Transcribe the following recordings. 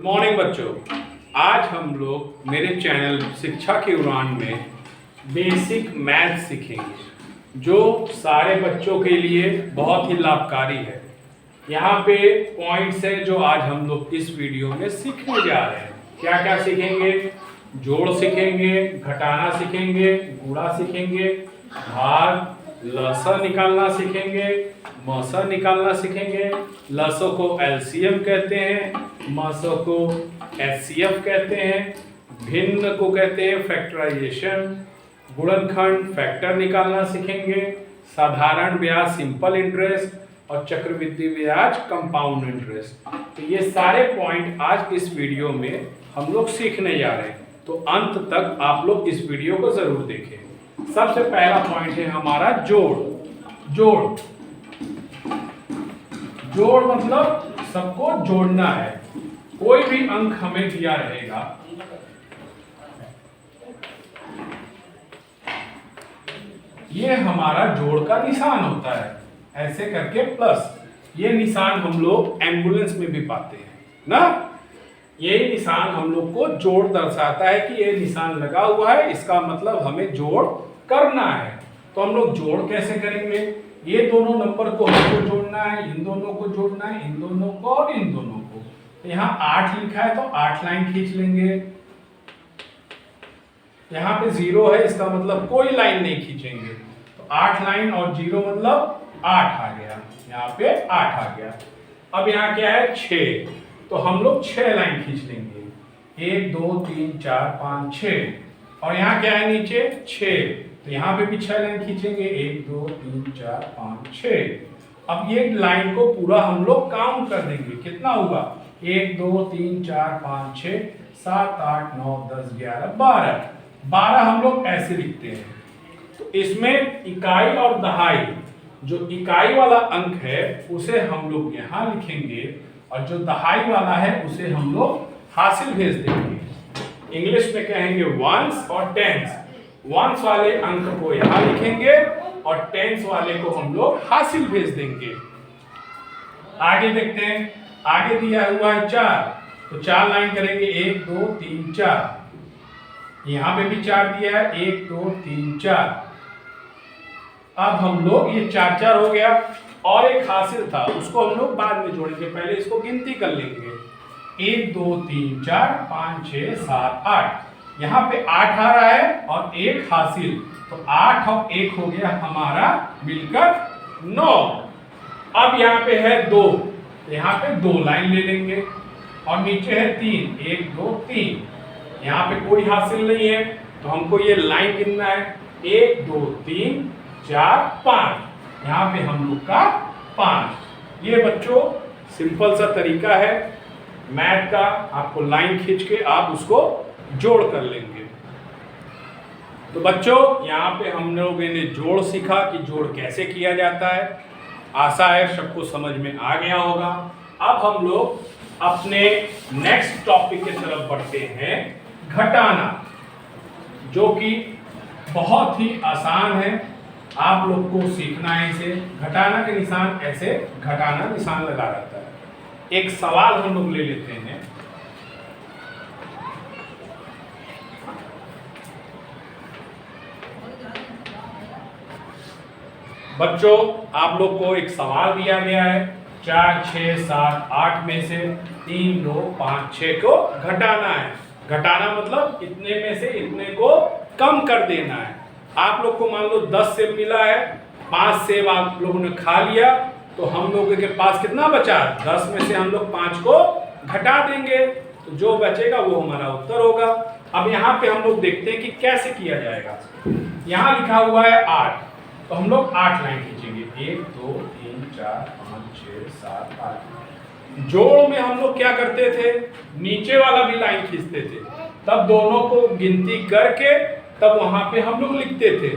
Morning बच्चों, आज हम लोग मेरे चैनल शिक्षा की उड़ान में बेसिक मैथ सीखेंगे जो सारे बच्चों के लिए बहुत ही लाभकारी है। यहाँ पे पॉइंट्स हैं जो आज हम लोग इस वीडियो में सीखने जा रहे हैं। क्या क्या सीखेंगे? जोड़ सीखेंगे, घटाना सीखेंगे, गुणा सीखेंगे, भाग लसा निकालना सीखेंगे, मसा निकालना सीखेंगे। लसों को एलसीएम कहते हैं, मसों को एचसीएफ कहते हैं, भिन्न को कहते हैं फैक्टराइजेशन, गुणनखंड फैक्टर निकालना सीखेंगे, साधारण ब्याज सिंपल इंटरेस्ट और चक्रवृद्धि ब्याज कंपाउंड इंटरेस्ट। तो ये सारे पॉइंट आज इस वीडियो में हम लोग सीखने जा रहे हैं, तो अंत तक आप लोग इस वीडियो को जरूर देखें। सबसे पहला पॉइंट है हमारा जोड़। जोड़ जोड़ मतलब सबको जोड़ना है। कोई भी अंक हमें दिया रहेगा, ये हमारा जोड़ का निशान होता है। ऐसे करके प्लस, ये निशान हम लोग एम्बुलेंस में भी पाते हैं ना। ये निशान हम लोग को जोड़ दर्शाता है कि ये निशान लगा हुआ है, इसका मतलब हमें जोड़ करना है। तो हम लोग जोड़ कैसे करेंगे? ये दोनों नंबर को हमको जोड़ना है, इन दोनों को जोड़ना है, इन दोनों को और इन दोनों को। तो यहाँ 8 लिखा है तो 8 लाइन खींच लेंगे। यहाँ पे 0 है, इसका मतलब कोई लाइन नहीं खींचेंगे। तो 8 लाइन और 0 मतलब 8 आ गया, यहाँ पे 8 आ गया। अब यहाँ क्या है? 6, तो हम लोग 6 लाइन खींच लेंगे। 1 2 3 4 5 6। और यहाँ क्या है? नीचे 6, तो यहाँ पे भी 6 लाइन खींचेंगे। 1 2 3 4 5 6। अब ये लाइन को पूरा हम लोग काउंट कर देंगे। कितना होगा? 1 2 3 4 5 6 7 8 9 10 11 12। 12 हम लोग ऐसे लिखते हैं। तो इसमें इकाई और दहाई, जो इकाई वाला अंक है उसे हम लोग यहाँ लिखेंगे और जो दहाई वाला है उसे हम लोग हासिल भेज देंगे। इंग्लिश में कहेंगे वंस और टेंस। वंस वाले अंक को यहाँ लिखेंगे और टेंस वाले को हम लोग हासिल भेज देंगे। आगे देखते हैं। आगे दिया हुआ है 4, तो 4 लाइन करेंगे। 1 2 3 4। यहाँ पे भी 4 दिया है। 1 2 3 4। अब हम लोग ये 4 4 हो गया और एक हासिल था, उसको हम लोग बाद में जोड़ेंगे। पहले इसको गिनती कर लेंगे। 1 2 3 4 5 6 7 8। यहाँ पे 8 आ रहा है और एक हासिल, तो 8 और 1 हो गया हमारा मिलकर 9। अब यहाँ पे है 2, यहाँ पे 2 लाइन ले लेंगे और नीचे है 3। 1 2 3। यहाँ पे कोई हासिल नहीं है तो हमको ये लाइन गिनना है। 1 2 3 4 5। यहाँ पे हम लोग का 5। ये बच्चों सिंपल सा तरीका है मैथ का। आपको लाइन खींच के आप उसको जोड़ कर लेंगे। तो बच्चों यहाँ पे हम लोगों ने जोड़ सीखा कि जोड़ कैसे किया जाता है। आशा है सबको समझ में आ गया होगा। अब हम लोग अपने नेक्स्ट टॉपिक की तरफ बढ़ते हैं, घटाना, जो कि बहुत ही आसान है। आप लोग को सीखना है इसे। घटाना के निशान ऐसे घटाना निशान लगा रहता है। एक सवाल हम लोग ले लेते हैं। बच्चों आप लोग को एक सवाल दिया गया है। 4 6 7 8 में से 3 2 5 6 को घटाना है। घटाना मतलब इतने में से इतने को कम कर देना है। आप लोग को मान लो 10 सेब मिला है, 5 सेब आप लोगों ने खा लिया, तो हम लोगों के पास कितना बचा? 10 में से हम लोग 5 को घटा देंगे, तो जो बचेगा वो हमारा उत्तर होगा। अब यहाँ पे हम लोग देखते हैं कि कैसे किया जाएगा। यहाँ लिखा हुआ है 8, तो हम लोग 8 लाइन खींचेंगे। 1 2 3 4 5 6 7 8। जोड़ में हम लोग क्या करते थे? नीचे वाला भी लाइन खींचते थे, तब दोनों को गिनती करके तब वहां पे हम लोग लिखते थे।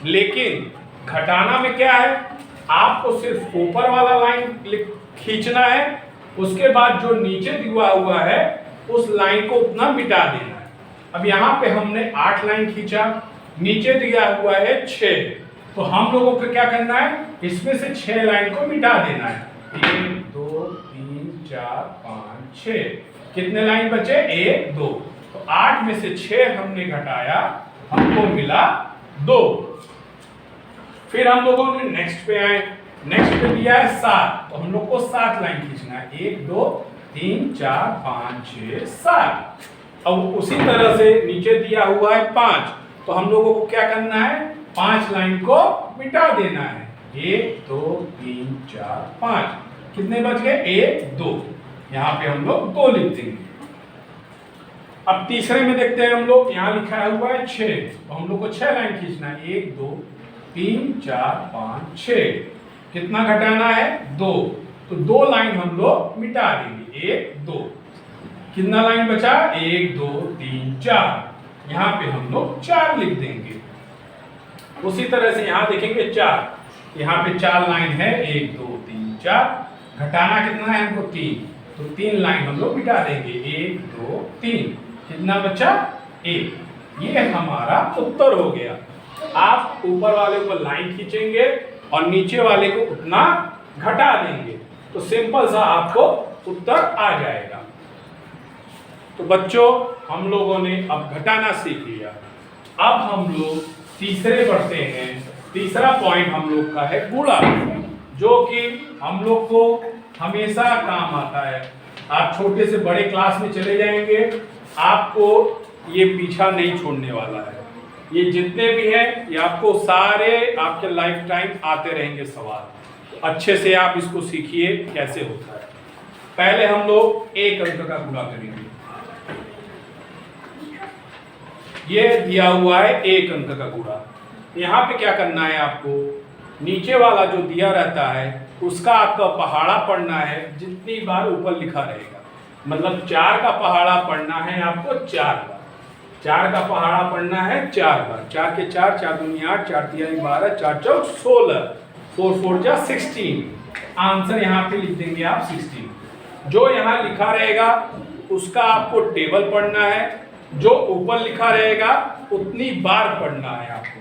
लेकिन घटाना में क्या है? आपको सिर्फ ऊपर वाला लाइन खींचना है, उसके बाद जो नीचे दिया हुआ है उस लाइन को उतना मिटा देना है। अब यहाँ पे हमने 8 लाइन खींचा, नीचे दिया हुआ है 6, तो हम लोगों को क्या करना है? इसमें से 6 लाइन को मिटा देना है। 1 2 3 4 5 6। कितने लाइन बचे? 1 2। तो 8 में से 6 हमने घटाया, हमको मिला 2। फिर हम लोगों ने नेक्स्ट पे आए, नेक्स्ट पे दिया है 7, तो हम लोग को 7 लाइन खींचना है। 1 2 3 4 5 6 7। अब उसी तरह से नीचे दिया हुआ है 5, तो हम लोगों को क्या करना है? 5 लाइन को मिटा देना है। 1 2 3 4 5। कितने बच गए? 1 2। यहाँ पे हम लोग 2 लिख देंगे। अब तीसरे में देखते हैं हम लोग, यहाँ लिखा हुआ है 6, तो हम लोग को 6 लाइन खींचना है। 1 2 3 4 5 6। कितना घटाना है? 2। तो 2 लाइन हम लोग मिटा देंगे। 1 2। कितना लाइन बचा? 1 2 3 4। यहाँ पे हम लोग 4 लिख देंगे। उसी तरह से यहाँ देखेंगे 4, यहाँ पे 4 लाइन है। 1 2 3 4। घटाना कितना है हमको? 3, तो 3 लाइन हम लोग मिटा देंगे। 1 2 3। कितना बचा? 1। ये हमारा उत्तर हो गया। आप ऊपर वाले को लाइन खींचेंगे और नीचे वाले को उतना घटा देंगे, तो सिंपल सा आपको उत्तर आ जाएगा। तो बच्चों, हम लोगों ने अब घटाना सीख लिया। अब हम लोग तीसरे बढ़ते हैं। तीसरा पॉइंट हम लोग का है गुणा, जो कि हम लोग को हमेशा काम आता है। आप छोटे से बड़े क्लास में चले जाएंगे, आपको ये पीछा नहीं छोड़ने वाला है। ये जितने भी हैं, ये आपको सारे आपके लाइफ टाइम आते रहेंगे सवाल। अच्छे से आप इसको सीखिए कैसे होता है। पहले हम लोग 1 अंक का गुणा करेंगे। ये दिया हुआ है 1 अंक का गुणा। यहाँ पे क्या करना है आपको? नीचे वाला जो दिया रहता है उसका आपका पहाड़ा पढ़ना है, जितनी बार ऊपर लिखा रहेगा। मतलब 4 का पहाड़ा पढ़ना है आपको 4 बार। 4 का पहाड़ा पढ़ना है 4 बार। 4 के 4, 4 दूनी 8, 4 तिहाई 12, 4 चौक 16, 4 4 जा 16। आंसर यहाँ पे लिख देंगे आप 16। जो यहाँ लिखा रहेगा उसका आपको टेबल पढ़ना है, जो ऊपर लिखा रहेगा उतनी बार पढ़ना है आपको।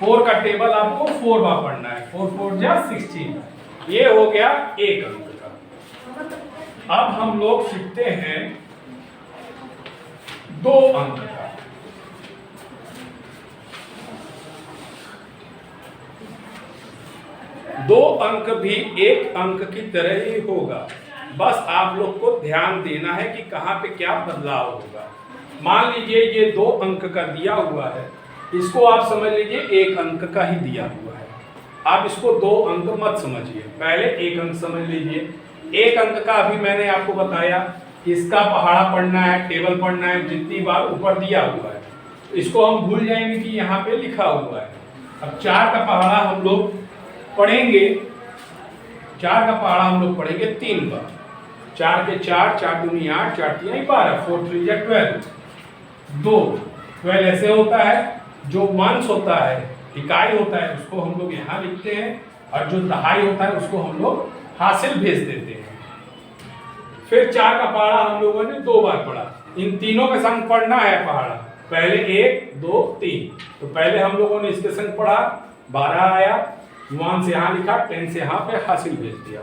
4 का टेबल आपको 4 बार पढ़ना है। 4 4 जा 16। ये हो गया 1 अंक का। अब हम लोग सीखते हैं 2 अंक का। दो अंक भी 1 अंक की तरह ही होगा, बस आप लोग को ध्यान देना है कि कहाँ पे क्या बदलाव होगा। मान लीजिए ये 2 अंक का दिया हुआ है, इसको आप समझ लीजिए 1 अंक का ही दिया हुआ है। आप इसको 2 अंक मत समझिए, पहले 1 अंक समझ लीजिए। 1 अंक का अभी मैंने आपको बताया, इसका पहाड़ा पढ़ना है, टेबल पढ़ना है, जितनी बार ऊपर दिया हुआ है। इसको हम भूल जाएंगे कि यहाँ पे लिखा हुआ है। अब 4 का पहाड़ा हम लोग पढ़ेंगे, 4 का पहाड़ा हम लोग पढ़ेंगे 3 बार। 4 के 4, 4 दूनी 8, 4 तिहाई 12, 4 3 जा 12। 12 ऐसे होता है। जो वंश होता है, इकाई होता है, उसको हम लोग यहाँ लिखते हैं, और जो दहाई होता है उसको हम लोग हासिल भेज देते हैं। फिर 4 का पहाड़ा हम लोगों ने 2 बार पढ़ा। इन तीनों के संग पढ़ना है पहाड़ा, पहले 1 2 3। तो पहले हम लोगों ने इसके संग पढ़ा, 12 आया, 1 से यहाँ लिखा, 10 से यहाँ पे हासिल भेज दिया।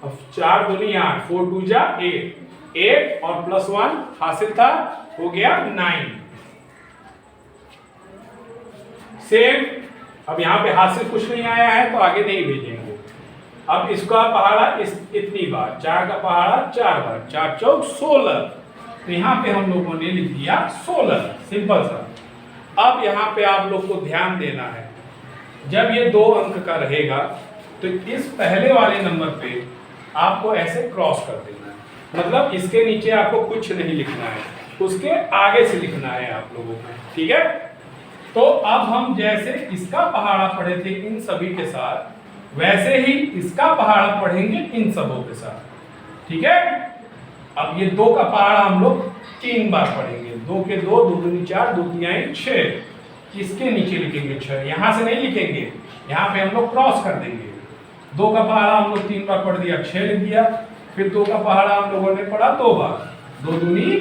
अब 4 दूनी 8, 4 2 जा 8, 8 और +1 हासिल था, हो गया 9। सेम, अब यहाँ पे हासिल कुछ नहीं आया है तो आगे नहीं भेजेंगे। अब इसका पहाड़ा इतनी बार, 4 का पहाड़ा 4 बार, 4 चौक 16। तो यहाँ पे हम लोगों ने लिख दिया 16, सिंपल सा। अब यहाँ पे आप लोग को ध्यान देना है, जब ये 2 अंक का रहेगा तो इस पहले वाले नंबर पे आपको ऐसे क्रॉस कर देना है। मतलब इसके नीचे आपको कुछ नहीं लिखना है, उसके आगे से लिखना है आप लोगों को, ठीक है। तो अब हम जैसे इसका पहाड़ा पढ़े थे इन सभी के साथ, वैसे ही इसका पहाड़ा पढ़ेंगे इन सबों के साथ, ठीक है। अब ये 2 का पहाड़ा हम लोग 3 बार पढ़ेंगे। 2 के 2, 2 दूनी 4, 2 तिहाई 6। इसके नीचे लिखेंगे 6, यहाँ से नहीं लिखेंगे, यहाँ पे हम लोग क्रॉस कर देंगे। 2 का पहाड़ा हम लोग 3 बार पढ़ दिया, 6 लिख दिया। फिर 2 का पहाड़ा हम लोगों ने पढ़ा 2 बार, 2 दूनी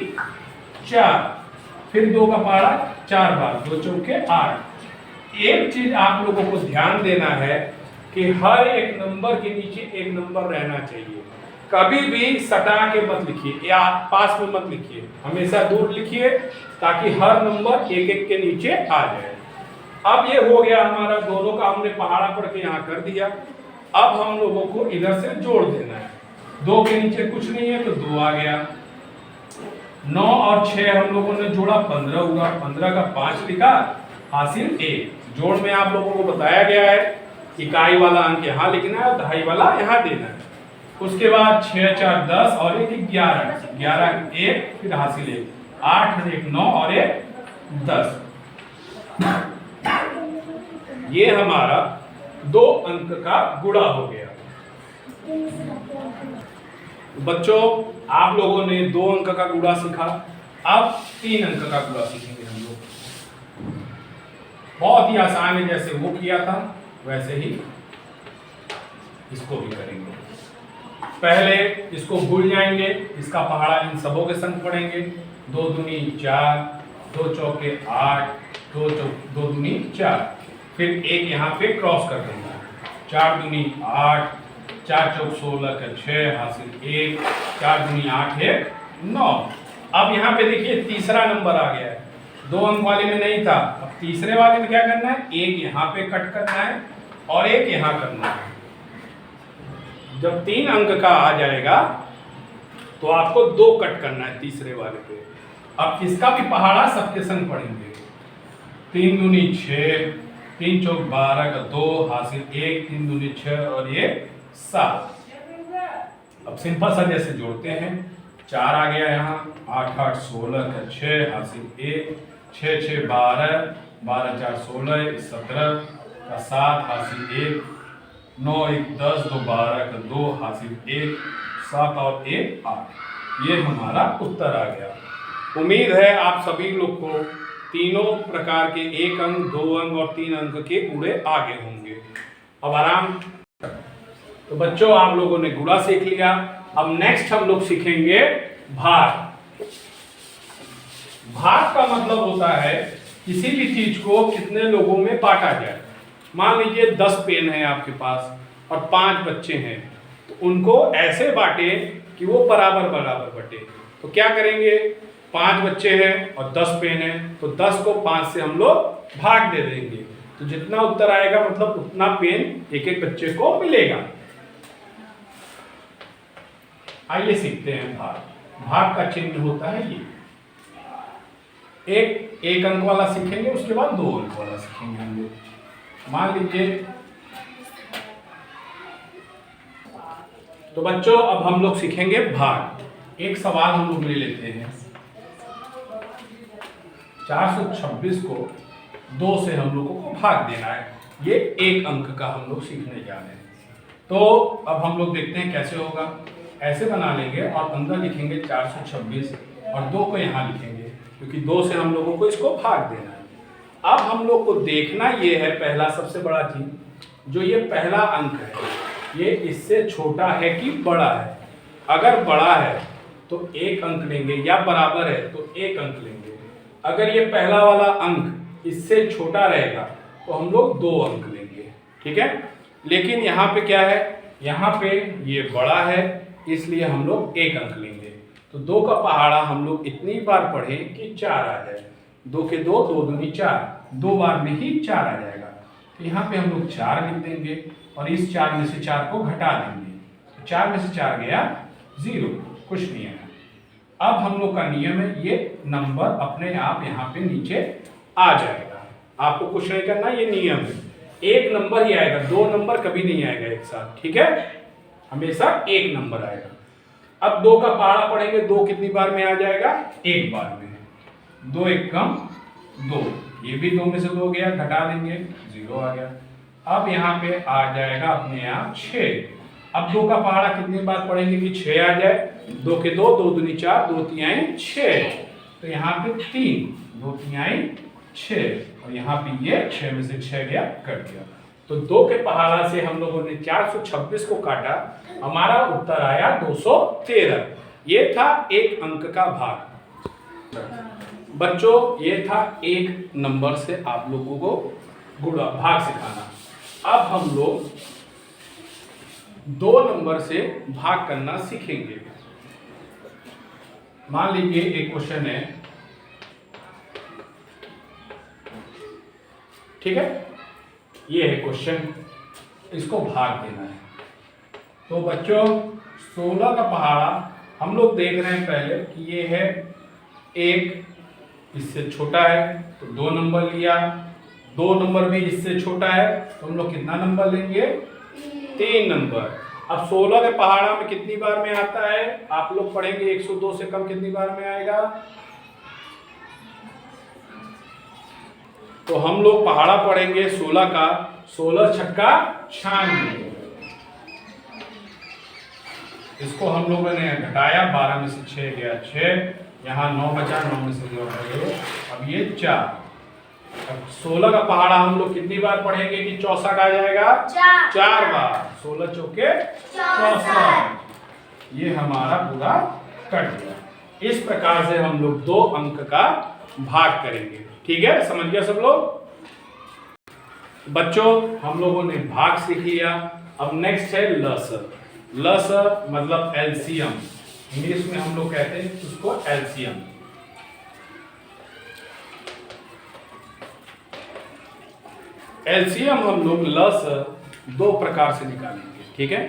4। फिर 2 का पहाड़ा 4 बार, 2 चौके 8। एक चीज आप लोगों को ध्यान देना है कि हर एक नंबर के नीचे एक नंबर रहना चाहिए। कभी भी सटा के मत लिखिए या पास में मत लिखिए, हमेशा दूर लिखिए ताकि हर नंबर एक एक के नीचे आ जाए। अब ये हो गया हमारा, दोनों का हमने पहाड़ा पढ़ के यहाँ कर दिया। अब हम लोगों को इधर से जोड़ देना है। 2 के नीचे कुछ नहीं है तो 2 आ गया। 9 और 6 हम लोगों ने जोड़ा, 15 हुआ। 15 का 5 लिखा, हासिल 1। जोड़ में आप लोगों को बताया गया है इकाई वाला अंक यहाँ लिखना है, दहाई वाला यहाँ देना है। उसके बाद 6 4 10 और 1 11, 11 1 फिर हासिल 1, 8 1 9 और 1 10। ये हमारा 2 अंक का गुणा हो गया। बच्चों आप लोगों ने 2 अंक का गुणा सीखा, अब 3 अंक का गुणा सीखेंगे हम लोग। बहुत ही आसान है, जैसे वो किया था वैसे ही इसको भी करेंगे। पहले इसको भूल जाएंगे, इसका पहाड़ा इन सबों के संग पढ़ेंगे। 2 दूनी 4, 2 चौके 8, 2 दूनी 4, फिर 1 यहाँ पे क्रॉस कर देंगे। 4 दूनी 8, 4 चौक 16 का 6, हासिल 1, 4 दूनी 8 1 9। अब यहाँ पे देखिए तीसरा नंबर आ गया है, 2 अंक वाले में नहीं था। अब तीसरे वाले में क्या करना है, 1 यहाँ पे कट करना है और 1 यहाँ करना है। जब 3 अंक का आ जाएगा तो आपको 2 कट करना है तीसरे वाले पे। अब इसका भी पहाड़ा सबके संग पढ़ेंगे। 3 दूनी 6, 3 चौक 12 का 2, हासिल 1, 3 दूनी 6 और ये 7। अब सिंपल सा जैसे जोड़ते हैं, 4 आ गया यहाँ, 8 8 16 का 6, हासिल 1, 6 6 12, 12 4 16, 17 का 7, हासिल 1, 9 1 10, 2 12 का 2, हासिल 1, 7 और 1 8। ये हमारा उत्तर आ गया। उम्मीद है आप सभी लोग को तीनों प्रकार के 1 अंक, 2 अंक और 3 अंक के गुणे आगे होंगे। अब आराम। तो बच्चों आप लोगों ने गुणा सीख लिया। अब नेक्स्ट हम लोग सीखेंगे भाग। भाग का मतलब होता है किसी भी चीज को कितने लोगों में बांटा जाए। मान लीजिए 10 पेन है आपके पास और 5 बच्चे हैं, तो उनको ऐसे बांटे कि वो बराबर बराबर बटे। तो क्या करेंगे, 5 बच्चे हैं और 10 पेन है, तो 10 को 5 से हम लोग भाग दे देंगे। तो जितना उत्तर आएगा मतलब उतना पेन एक एक बच्चे को मिलेगा। आइए सीखते हैं भाग। भाग का चिन्ह होता है ये। एक अंक वाला सीखेंगे, उसके बाद 2 अंक वाला सीखेंगे हम लोग। मान लीजिए, तो बच्चों अब हम लोग सीखेंगे भाग। एक सवाल हम लोग ले लेते हैं। 426 को 2 से हम लोगों को भाग देना है। ये 1 अंक का हम लोग सीखने जा रहे हैं। तो अब हम लोग देखते हैं कैसे होगा। ऐसे बना लेंगे और अंदर लिखेंगे 426 और 2 को यहाँ लिखेंगे, क्योंकि 2 से हम लोगों को इसको भाग देना है। अब हम लोग को देखना ये है, पहला सबसे बड़ा चीज, जो ये पहला अंक है, ये इससे छोटा है कि बड़ा है। अगर बड़ा है तो 1 अंक लेंगे, या बराबर है तो 1 अंक लेंगे। अगर ये पहला वाला अंक इससे छोटा रहेगा तो हम लोग 2 अंक लेंगे, ठीक है। लेकिन यहाँ पे क्या है, यहाँ पे ये बड़ा है, इसलिए हम लोग 1 अंक लेंगे। तो 2 का पहाड़ा हम लोग इतनी बार पढ़े कि 4 आ जाए। 2 के 2, 2 दूनी 4, 2 बार में ही 4 आ जाएगा। तो यहाँ पे हम लोग 4 लिख देंगे और इस 4 में से 4 को घटा देंगे। तो 4 में से 4 गया 0, कुछ नहीं है। अब हम लोग का नियम है, ये नंबर अपने आप यहाँ पे नीचे आ जाएगा। आपको कुछ नहीं करना, ये नियम है। 1 नंबर ही आएगा, 2 नंबर कभी नहीं आएगा एक साथ, ठीक है। हमेशा 1 नंबर आएगा। अब 2 का पहाड़ा पढ़ेंगे। 2 कितनी बार में आ जाएगा, 1 बार में। 2 1 कम 2, ये भी 2 में से 2 गया, घटा देंगे 0 आ गया। अब यहाँ पे आ जाएगा अपने आप 6। अब 2 का पहाड़ा कितनी बार पढ़ेंगे कि 6 आ जाए। 2 के 2, 2 दूनी 4, 2 तिहाई 6। तो यहाँ पे 3, 2 तिहाई 6 और यहाँ पे ये 6 में से 6 गया, कट गया। तो 2 के पहाड़ा से हम लोगों ने 426 को काटा, हमारा उत्तर आया 213। ये था 1 अंक का भाग। बच्चों ये था 1 नंबर से आप लोगों को गुणा भाग सिखाना। अब हम लोग 2 नंबर से भाग करना सीखेंगे। मान लीजिए एक क्वेश्चन है, ठीक है, ये है क्वेश्चन, इसको भाग देना है। तो बच्चों 16 का पहाड़ा हम लोग देख रहे हैं पहले कि ये है 1, इससे छोटा है तो 2 नंबर लिया, 2 नंबर भी इससे छोटा है तो हम लोग कितना नंबर लेंगे, 3 नंबर। अब 16 के पहाड़ा में कितनी बार में आता है, आप लोग पढ़ेंगे 102 से कम कितनी बार में आएगा। तो हम लोग पहाड़ा पढ़ेंगे 16 का, 16 छक्का 96। इसको हम लोगों ने घटाया, 12 में से 6 गया 6, यहाँ 9 बचा, 9 में से 2 गए, अब ये 4। अब 16 का पहाड़ा हम लोग कितनी बार पढ़ेंगे कि 64 आ जाएगा, 4 बार, 16 चौके 64। ये हमारा पूरा कट गया। इस प्रकार से हम लोग 2 अंक का भाग करेंगे। ठीक है, समझ गया सब लोग। बच्चों हम लोगों ने भाग सीख लिया। अब नेक्स्ट है लसर। लसर मतलब एलसीएम, इंग्लिश में हम लोग कहते हैं उसको एलसीएम। एलसीएम हम लोग लसर 2 प्रकार से निकालेंगे। ठीक है,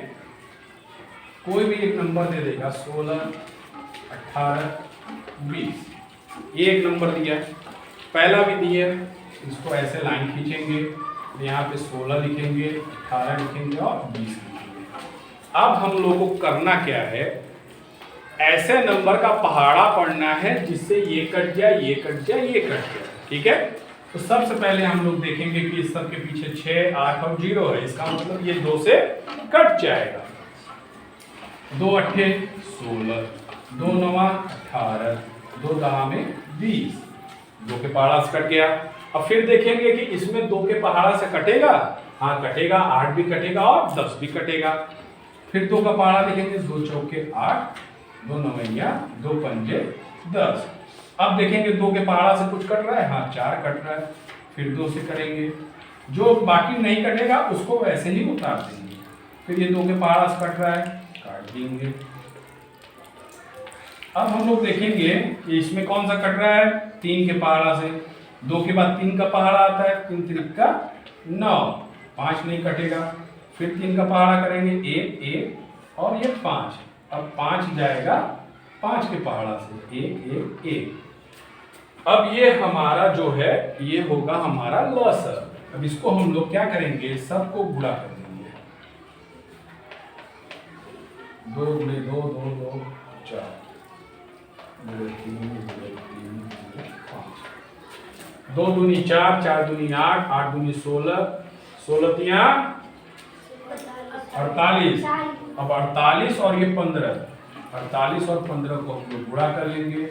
कोई भी एक नंबर दे देगा, 16, 18, 20, ये एक नंबर दिया, पहला भी दिया, इसको ऐसे लाइन खींचेंगे, यहाँ पे 16 लिखेंगे, 18 लिखेंगे और 20 लिखेंगे। अब हम लोगों को करना क्या है, ऐसे नंबर का पहाड़ा पढ़ना है जिससे ये कट जाए, ये कट जाए, ये कट जाए। ठीक है, तो सबसे पहले हम लोग देखेंगे कि इस सब के पीछे 6, 8 और 0 है, इसका मतलब ये 2 से कट जाएगा। 2 अट्ठे 16, 2 नवा 18, 2 दहा में 20, 2 के पहाड़ा से कट गया। अब फिर देखेंगे कि इसमें 2 के पहाड़ा से कटेगा, हाँ कटेगा, 8 भी कटेगा और 10 भी कटेगा। फिर 2 का पहाड़ा देखेंगे, 2 चौके 8, 2 नवैया 2 पंजे 10। अब देखेंगे 2 के पहाड़ा से कुछ कट रहा है, हाँ 4 कट रहा है, फिर 2 से करेंगे, जो बाकी नहीं कटेगा उसको वैसे ही उतार देंगे। फिर ये 2 के पहाड़ा से कट रहा है, काट देंगे। अब हम लोग देखेंगे कि इसमें कौन सा कट रहा है, 3 के पहाड़ा से, 2 के बाद 3 का पहाड़ा आता है, 3 त्रिका 9, 5 नहीं कटेगा। फिर 3 का पहाड़ा करेंगे, 1 1 और ये 5। अब 5 जाएगा 5 के पहाड़ा से, 1 1 1। अब ये हमारा जो है ये होगा हमारा लसर। अब इसको हम लोग क्या करेंगे, सबको गुणा कर देंगे, 2 गुणे 2 2 2 4, 2 3 2 3 5, 2 दूनी 4, 4 दूनी 8, 8 दूनी 16, 16 तिया 48। अब 48 और ये 15, 48 और 15 को हम लोग गुणा कर लेंगे,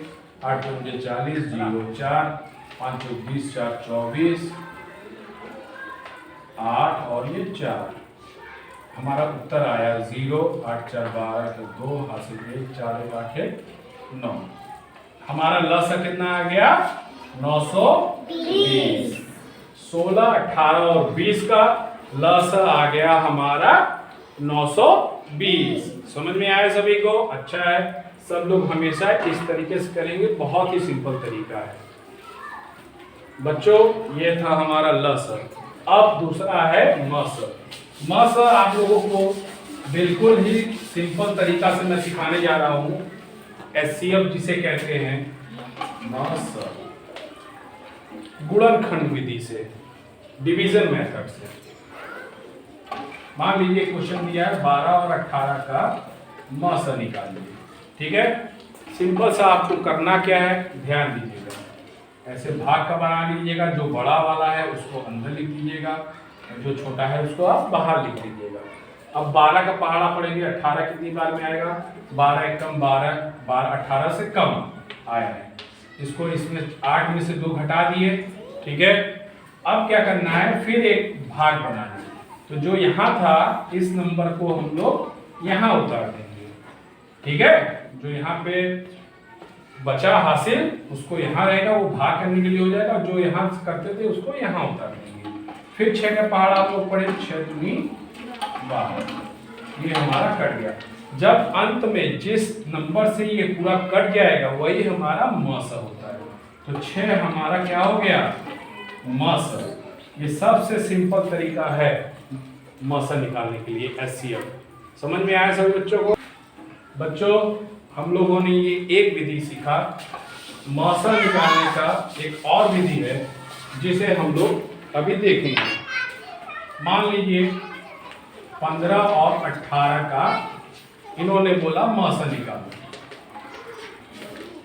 8 पंजे 40, 0 4, 5 20, 4 24, 8 और ये 4, हमारा उत्तर आया 0, 8 4 12 के 2 हासिल 1, 4 1 8 9। हमारा लसर कितना आ गया, 920। 16, 18 और 20 का लसर आ गया हमारा 920। समझ में आया सभी को? अच्छा है, सब लोग हमेशा इस तरीके से करेंगे, बहुत ही सिंपल तरीका है। बच्चों ये था हमारा लसर। अब दूसरा है मसर। मसर आप लोगों को बिल्कुल ही सिंपल तरीका से मैं सिखाने जा रहा हूँ, एचसीएफ जिसे कहते हैं मसर, गुणनखंड विधि से, डिवीजन मेथड से। मान लीजिए क्वेश्चन दिया है 12 और 18 का मसर निकालिए। ठीक है, सिंपल सा आपको करना क्या है, ध्यान दीजिएगा, ऐसे भाग का बना लीजिएगा, जो बड़ा वाला है उसको अंदर लिख दीजिएगा, जो छोटा है उसको आप बाहर लिख दीजिएगा। अब 12 का पहाड़ा पड़ेंगे, 18 कितनी बार में आएगा, 12 एक कम 12, 12 18 से कम आया है, इसको इसमें 8 में से 2 घटा दिए। ठीक है, अब क्या करना है, फिर एक भाग बनाना है, तो जो यहाँ था इस नंबर को हम लोग यहाँ उतार देंगे। ठीक है, जो यहाँ पे बचा हासिल उसको यहाँ रहेगा, वो भाग करने के लिए हो जाएगा, जो यहाँ करते थे उसको यहाँ उतार देंगे। फिर 6 का पहाड़ा आप लोग पढ़े, 6 दूनी 12, ये हमारा कट गया। जब अंत में जिस नंबर से ये पूरा कट जाएगा वही हमारा मस होता है। तो 6 हमारा क्या हो गया, मस। ये सबसे सिंपल तरीका है मस निकालने के लिए, एचसीएफ। समझ में आया सभी बच्चों को? बच्चों हम लोगों ने ये एक विधि सीखा, मस निकालने का एक और विधि है जिसे हम लोग अभी देखेंगे। मान लीजिए 15 और 18 का इन्होंने बोला मस निकालो,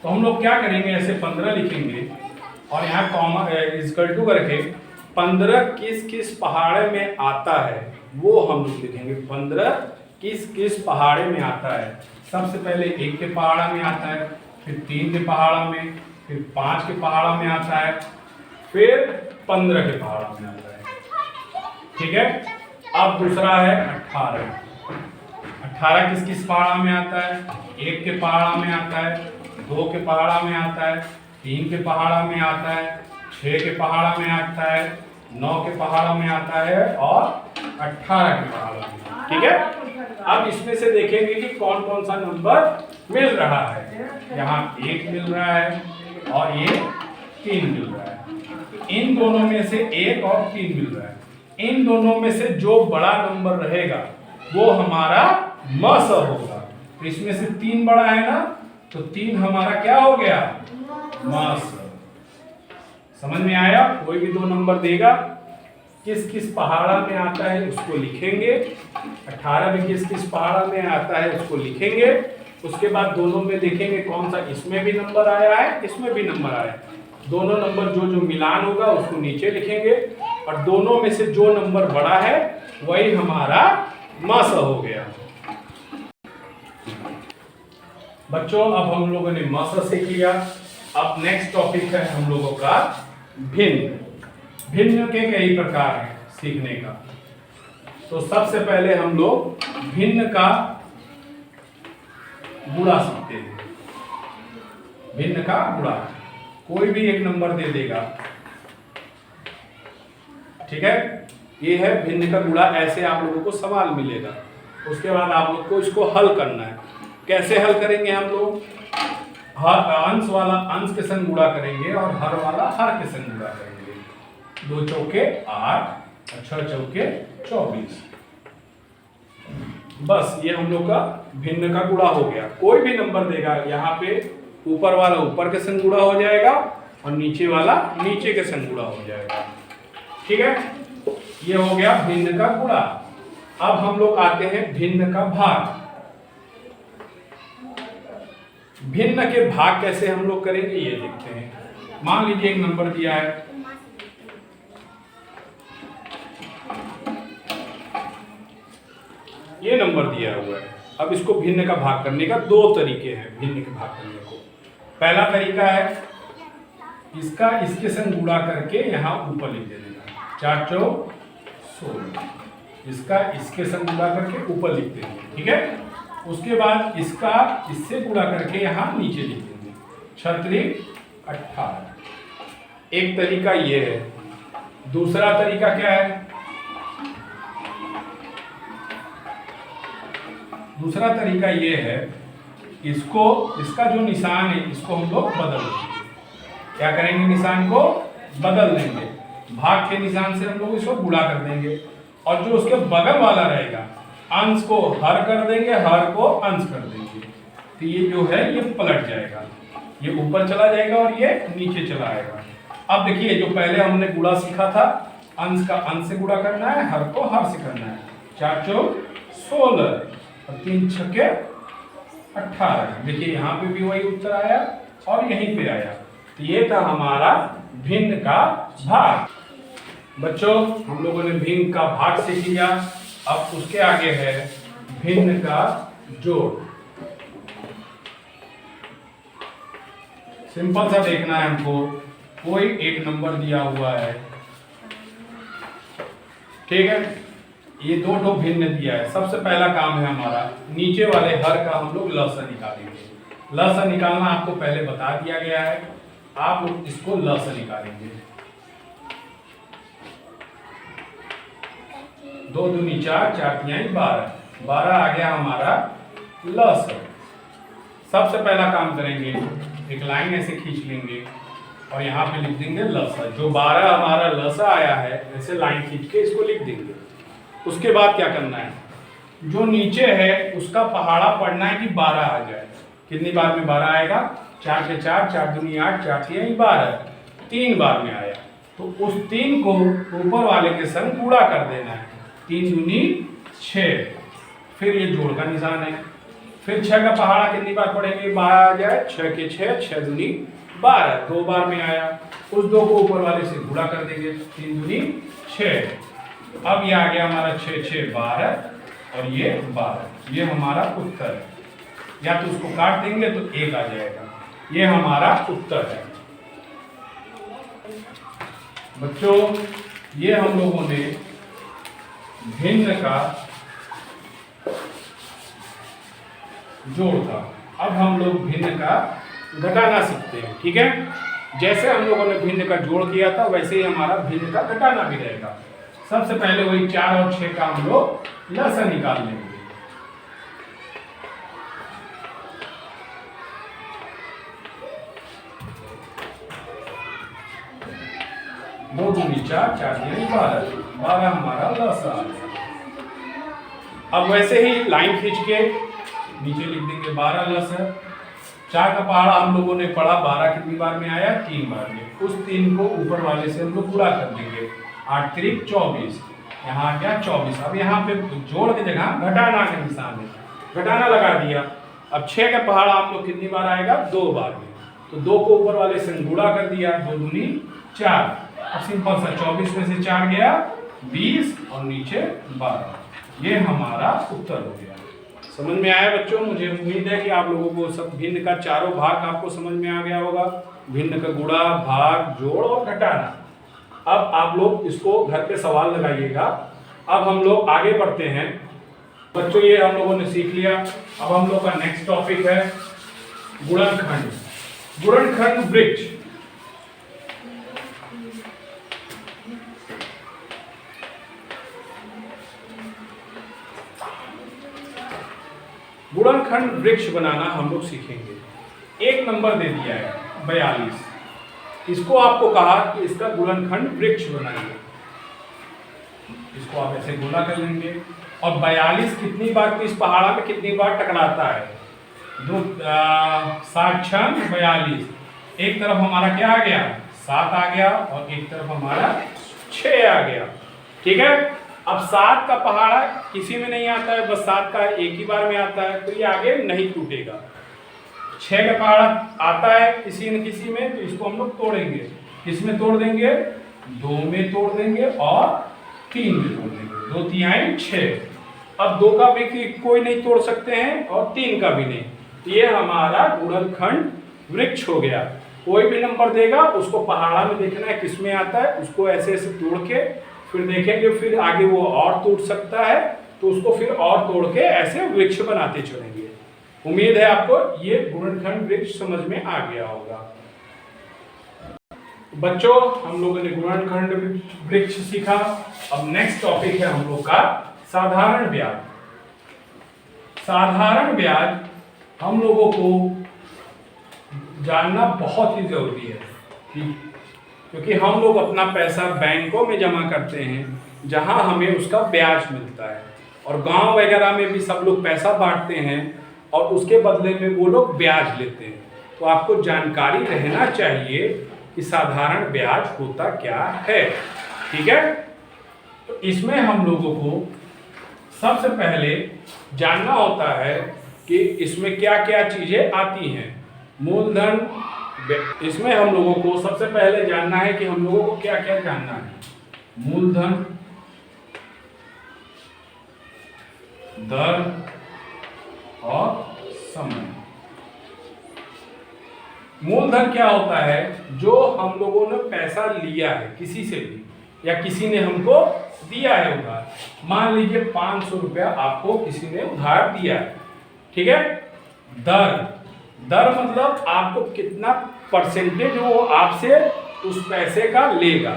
तो हम लोग क्या करेंगे, ऐसे 15 लिखेंगे और यहाँ कॉमा इक्वल टू करके 15 किस किस पहाड़े में आता है वो हम लोग लिखेंगे। 15 किस किस पहाड़े में आता है। सबसे पहले 1 के पहाड़ा में आता है, फिर 3 के पहाड़ा में, फिर 5 के पहाड़ा में आता है, फिर 15 के पहाड़ा में आता है। ठीक है। अब दूसरा है 18। 18 किस किस पहाड़ा में आता है, 1 के पहाड़ा में आता है, 2 के पहाड़ा में आता है, 3 के पहाड़ा में आता है, 6 के पहाड़ा में आता है, 9 के पहाड़ा में आता है और 18 के पहाड़ा में। ठीक है। अब इसमें से देखेंगे कि कौन कौन सा नंबर मिल रहा है। यहाँ 1 मिल रहा है और ये 3 मिल रहा है। इन दोनों में से 1 और 3 मिल रहा है। इन दोनों में से जो बड़ा नंबर रहेगा वो हमारा मस होगा। तो इसमें से 3 बड़ा है ना, तो 3 हमारा क्या हो गया, मस। समझ में आया? कोई भी 2 नंबर देगा, किस किस पहाड़ा में आता है उसको लिखेंगे। 18 भी किस किस पहाड़ा में आता है उसको लिखेंगे। उसके बाद दोनों में देखेंगे कौन सा इसमें भी नंबर आया है, इसमें भी नंबर आया है। दोनों नंबर जो जो मिलान होगा उसको नीचे लिखेंगे और दोनों में से जो नंबर बड़ा है वही हमारा मस हो गया। बच्चों अब हम लोगों ने मस सीख लिया। अब नेक्स्ट टॉपिक है हम लोगों का भिन्न। भिन्न के कई प्रकार हैं सीखने का। तो सबसे पहले हम लोग भिन्न का गुणा सीखते हैं। भिन्न का गुणा, कोई भी एक नंबर दे देगा, ठीक है। ये है भिन्न का गुणा। ऐसे आप लोगों को सवाल मिलेगा, उसके बाद आप लोग को इसको हल करना है। कैसे हल करेंगे हम लोग, अंश वाला अंश के संग गुणा करेंगे और हर वाला हर के संग गुणा करेंगे। 2 चौके 8 और 6 चौके 24। बस ये हम लोग का भिन्न का गुणा हो गया। कोई भी नंबर देगा, यहाँ पे ऊपर वाला ऊपर के संग गुणा हो जाएगा और नीचे वाला नीचे के संग गुणा हो जाएगा। ठीक है, ये हो गया भिन्न का गुणा। अब हम लोग आते हैं भिन्न का भाग। भिन्न के भाग कैसे हम लोग करेंगे ये देखते हैं। मान लीजिए एक नंबर दिया है, ये नंबर दिया हुआ है। अब इसको भिन्न का भाग करने का 2 तरीके हैं भिन्न के भाग करने को। पहला तरीका है इसका इसके संग गुणा करके यहाँ ऊपर लिख देने का, 4 चौक 16। इसका इसके संग गुणा करके ऊपर लिख देंगे, ठीक है। उसके बाद इसका इससे गुणा करके यहाँ नीचे लिख देंगे, 6 18। एक तरीका ये है। दूसरा तरीका क्या है, दूसरा तरीका ये है, इसको इसका जो निशान है इसको हम लोग बदल देंगे। क्या करेंगे, निशान को बदल देंगे। भाग के निशान से हम लोग इसको गुणा कर देंगे और जो उसके बगल वाला रहेगा अंश को हर कर देंगे, हर को अंश कर देंगे। तो ये जो है ये पलट जाएगा, ये ऊपर चला जाएगा और ये नीचे चला आएगा। अब देखिए जो पहले हमने गुणा सीखा था, अंश का अंश से गुणा करना है, हर को हर से करना है। 4 चौक 16 और 3 छक्के 18। देखिए यहाँ पे भी वही उत्तर आया और यहीं पे आया। तो ये था हमारा भिन्न का भाग। बच्चों हम लोगों ने भिन्न का भाग सीख लिया। अब उसके आगे है भिन्न का जोड़। सिंपल सा देखना है हमको, कोई एक नंबर दिया हुआ है, ठीक है। ये 2 ठो भिन्न दिया है। सबसे पहला काम है हमारा नीचे वाले हर का हम लोग लसा निकालेंगे। लसा निकालना आपको पहले बता दिया गया है, आप लोग इसको लसा निकालेंगे। 2 दूनी 4, 4 तिहाई 12। 12 आ गया हमारा लस। सबसे पहला काम करेंगे, एक लाइन ऐसे खींच लेंगे और यहाँ पे लिख देंगे लसा। जो 12 हमारा लसा आया है ऐसे लाइन खींच के इसको लिख देंगे। उसके बाद क्या करना है, जो नीचे है उसका पहाड़ा पढ़ना है कि 12 आ जाए। कितनी बार में 12 आएगा, 4 के 4, 4 दूनी 8, 4 तिहाई 12, 3 बार में आया। तो उस 3 को ऊपर वाले के संग गुणा कर देना है, 3 दूनी 6, फिर ये जोड़ का निशान है। फिर 6 का पहाड़ा कितनी बार पढ़ेंगे, 12 आ जाए, 6 के 6, 6 दूनी 12, 2 बार में आया। उस 2 को ऊपर वाले से गुणा कर देंगे, 3 दूनी 6। अब ये आ गया हमारा 6 6 12 और ये 12, ये हमारा उत्तर है। या तो उसको काट देंगे तो 1 आ जाएगा। ये हमारा उत्तर है। बच्चों, ये हम लोगों ने भिन्न का जोड़ था। अब हम लोग भिन्न का घटाना सीखते हैं। ठीक है, जैसे हम लोगों ने भिन्न का जोड़ किया था वैसे ही हमारा भिन्न का घटाना भी रहेगा। सबसे पहले वही 4 और 6 का हम लोग लसा निकाल लेंगे। 2 दूनी 4, 4 तिहाई 12, 12 हमारा लसा। अब वैसे ही लाइन खींच के नीचे लिख देंगे 12 लसा। 4 का पहाड़ा हम लोगों ने पढ़ा, 12 कितनी बार में आया, 3 बार में। उस 3 को ऊपर वाले से हम लोग गुणा कर देंगे, 8 3 24, यहाँ आ गया 24। अब यहाँ पे जोड़ की जगह घटाना का निशान है, घटाना लगा दिया। अब 6 का पहाड़ा हम लोग कितनी बार आएगा, 2 बार में। तो 2 को ऊपर वाले से गुणा कर दिया, 2 दूनी 4। अब सिंपल सा 24 में से 4 गया 20 और नीचे 12। ये हमारा उत्तर हो गया। समझ में आया बच्चों? मुझे उम्मीद है कि आप लोगों को सब भिन्न का चारों भाग आपको समझ में आ गया होगा। भिन्न का गुणा, भाग, जोड़ और घटाना। अब आप लोग इसको घर पे सवाल लगाइएगा। अब हम लोग आगे बढ़ते हैं। बच्चों, ये हम लोगों ने सीख लिया। अब हम लोग का नेक्स्ट टॉपिक है गुणनखंड। गुणनखंड वृक्ष। गुणनखंड वृक्ष बनाना हम लोग सीखेंगे। 1 नंबर दे दिया है 42। इसको आपको कहा कि इसका गुणनखंड वृक्ष बनाइए। इसको आप ऐसे गुणा कर लेंगे। और 42 कितनी बार इस पहाड़ा में कितनी बार टकराता है, 7 6 42। एक तरफ हमारा क्या आ गया, 7 आ गया और एक तरफ हमारा 6 आ गया। ठीक है, अब 7 का पहाड़ा किसी में नहीं आता है, बस 7 का एक ही बार में आता है, तो ये आगे नहीं टूटेगा। 6 का पहाड़ा आता है किसी न किसी में, तो इसको हम लोग तोड़ेंगे। किस में तोड़ देंगे, 2 में तोड़ देंगे और 3 में तोड़ देंगे। 2 तिहाई 6। अब 2 का भी कोई नहीं तोड़ सकते हैं और 3 का भी नहीं। ये हमारा गुणनखंड वृक्ष हो गया। कोई भी नंबर देगा उसको पहाड़ा में देखना है किस में आता है, उसको ऐसे ऐसे तोड़ के फिर देखेंगे, फिर आगे वो और टूट सकता है तो उसको फिर और तोड़ के ऐसे वृक्ष बनाते चलेंगे। उम्मीद है आपको ये गुणनखंड वृक्ष समझ में आ गया होगा। बच्चों, हम लोगों ने गुणनखंड वृक्ष सीखा। अब नेक्स्ट टॉपिक है हम लोग का साधारण ब्याज। साधारण ब्याज हम लोगों को जानना बहुत ही जरूरी है, क्योंकि हम लोग अपना पैसा बैंकों में जमा करते हैं जहां हमें उसका ब्याज मिलता है, और गांव वगैरह में भी सब लोग पैसा बांटते हैं और उसके बदले में वो लोग ब्याज लेते हैं। तो आपको जानकारी रहना चाहिए कि साधारण ब्याज होता क्या है। ठीक है, तो इसमें हम लोगों को सबसे पहले जानना होता है कि इसमें क्या क्या चीजें आती हैं। मूलधन, इसमें हम लोगों को सबसे पहले जानना है कि हम लोगों को क्या क्या जानना है। मूलधन, दर और समय। मूलधन क्या होता है, जो हम लोगों ने पैसा लिया है किसी से भी, या किसी ने हमको दिया है उधार। मान लीजिए 500 रुपया आपको किसी ने उधार दिया है। ठीक है। दर, दर मतलब आपको कितना परसेंटेज वो आपसे उस पैसे का लेगा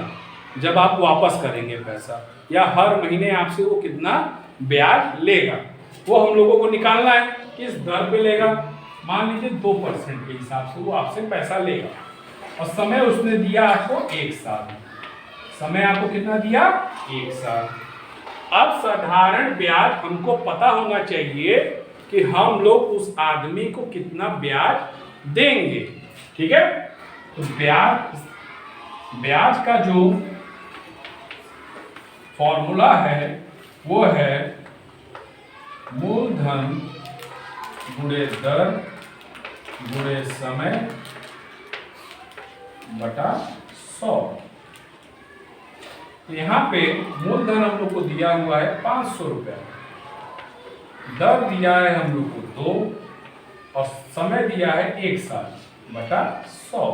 जब आप वापस करेंगे पैसा, या हर महीने आपसे वो कितना ब्याज लेगा। वो हम लोगों को निकालना है। किस दर पे लेगा? मान लीजिए 2% के हिसाब से वो आपसे पैसा लेगा और समय उसने दिया आपको 1 साल। समय आपको कितना दिया? 1 साल। अब साधारण ब्याज हमको पता होना चाहिए कि हम लोग उस आदमी को कितना ब्याज देंगे। ठीक है, तो ब्याज का जो फॉर्मूला है वो है मूलधन गुणे दर गुणे समय बटा 100। यहाँ पे मूलधन हम लोग को दिया हुआ है 500 रुपया, दर दिया है हम लोग को 2 और समय दिया है 1 साल बटा 100।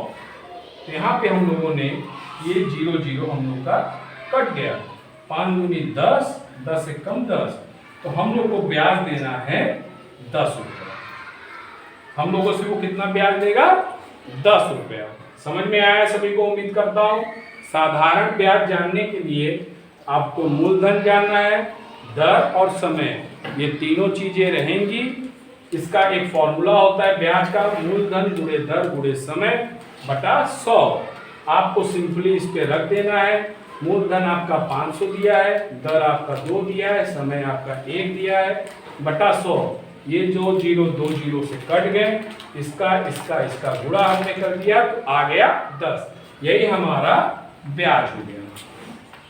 तो यहाँ पे हम लोगों ने ये 0 0 हम लोग का कट गया। 5 दूनी 10, 10 से कम 10, तो हम लोग को ब्याज देना है 10 रुपया। हम लोगों से वो कितना ब्याज देगा? 10 रुपया। समझ में आया सभी को? उम्मीद करता हूँ। साधारण ब्याज जानने के लिए आपको मूलधन जानना है, दर और समय, ये तीनों चीजें रहेंगी। इसका एक फॉर्मूला होता है ब्याज का, मूलधन गुणे दर गुणे समय बटा 100। आपको सिंपली इस पे रख देना है। मूलधन आपका 500 दिया है, दर आपका 2 दिया है, समय आपका 1 दिया है बटा 100। ये जो 0 2 0 से कट गए, इसका गुणा हमने कर दिया तो आ गया 10। यही हमारा ब्याज हो गया।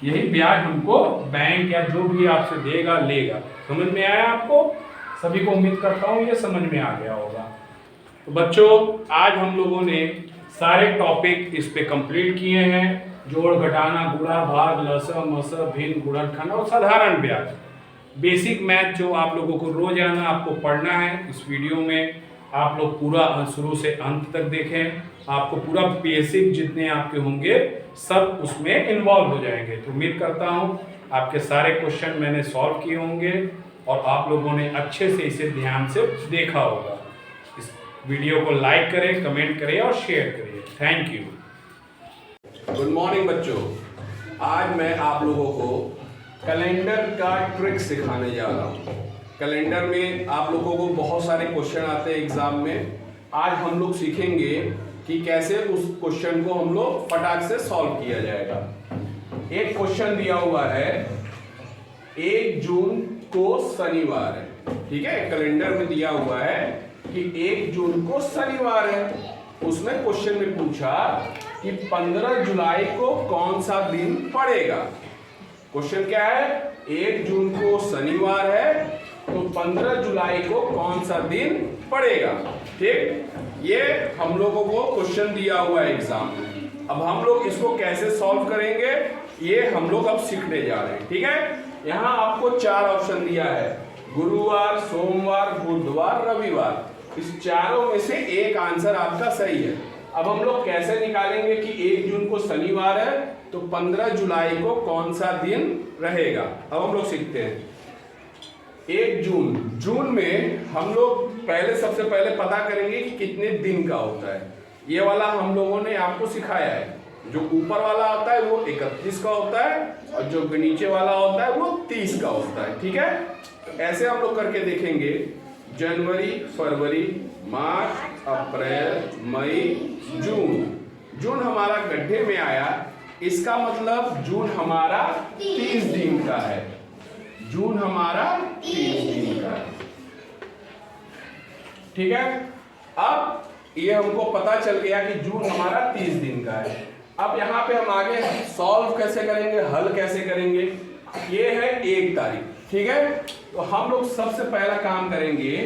यही ब्याज हमको बैंक या जो भी आपसे देगा लेगा। समझ में आया आपको? सभी को उम्मीद करता हूँ ये समझ में आ गया होगा। तो बच्चों, आज हम लोगों ने सारे टॉपिक इस पे कंप्लीट किए हैं। जोड़ घटाना, गुणा भाग, लसा मसा भिन्न गुणनखंड और साधारण ब्याज। बेसिक मैथ जो आप लोगों को रोजाना आपको पढ़ना है, इस वीडियो में आप लोग पूरा शुरू से अंत तक देखें। आपको पूरा बेसिक जितने आपके होंगे सब उसमें इन्वॉल्व हो जाएंगे। तो उम्मीद करता हूँ आपके सारे क्वेश्चन मैंने सॉल्व किए होंगे और आप लोगों ने अच्छे से इसे ध्यान से देखा होगा। इस वीडियो को लाइक करें, कमेंट करें और शेयर करिए। Thank you. गुड मॉर्निंग बच्चों, आज मैं आप लोगों को कैलेंडर का ट्रिक सिखाने जा रहा हूँ। कैलेंडर में आप लोगों को बहुत सारे क्वेश्चन आते हैं एग्जाम में। आज हम लोग सीखेंगे कि कैसे उस क्वेश्चन को हम लोग फटाक से सॉल्व किया जाएगा। एक क्वेश्चन दिया हुआ है, 1 जून को शनिवार है। ठीक है, कैलेंडर में दिया हुआ है कि 1 जून को शनिवार है। उसने क्वेश्चन में पूछा कि 15 जुलाई को कौन सा दिन पड़ेगा। क्वेश्चन क्या है? 1 जून को शनिवार है तो 15 जुलाई को कौन सा दिन पड़ेगा। ठीक, ये हम लोगों को क्वेश्चन दिया हुआ है एग्जाम में। अब हम लोग इसको कैसे सॉल्व करेंगे ये हम लोग अब सीखने जा रहे हैं। ठीक है, यहाँ आपको 4 ऑप्शन दिया है, गुरुवार, सोमवार, बुधवार, रविवार। इस चारों में से एक आंसर आपका सही है। अब हम लोग कैसे निकालेंगे कि 1 जून को शनिवार है तो 15 जुलाई को कौन सा दिन रहेगा। अब हम लोग सीखते हैं। 1 जून में हम लोग सबसे पहले पता करेंगे कि कितने दिन का होता है। ये वाला हम लोगों ने आपको सिखाया है। जो ऊपर वाला होता है वो 31 का होता है और जो नीचे वाला होता है वो 30 का होता है। ठीक है, ऐसे हम लोग करके देखेंगे। जनवरी, फरवरी, मार्च, अप्रैल, मई, जून हमारा गड्ढे में आया। इसका मतलब जून हमारा 30 दिन का है। जून हमारा 30 दिन का है। ठीक है, अब ये हमको पता चल गया कि जून हमारा 30 दिन का है। अब यहाँ पे हम आगे सॉल्व कैसे करेंगे, हल कैसे करेंगे। ये है 1 तारीख। ठीक है, तो हम लोग सबसे पहला काम करेंगे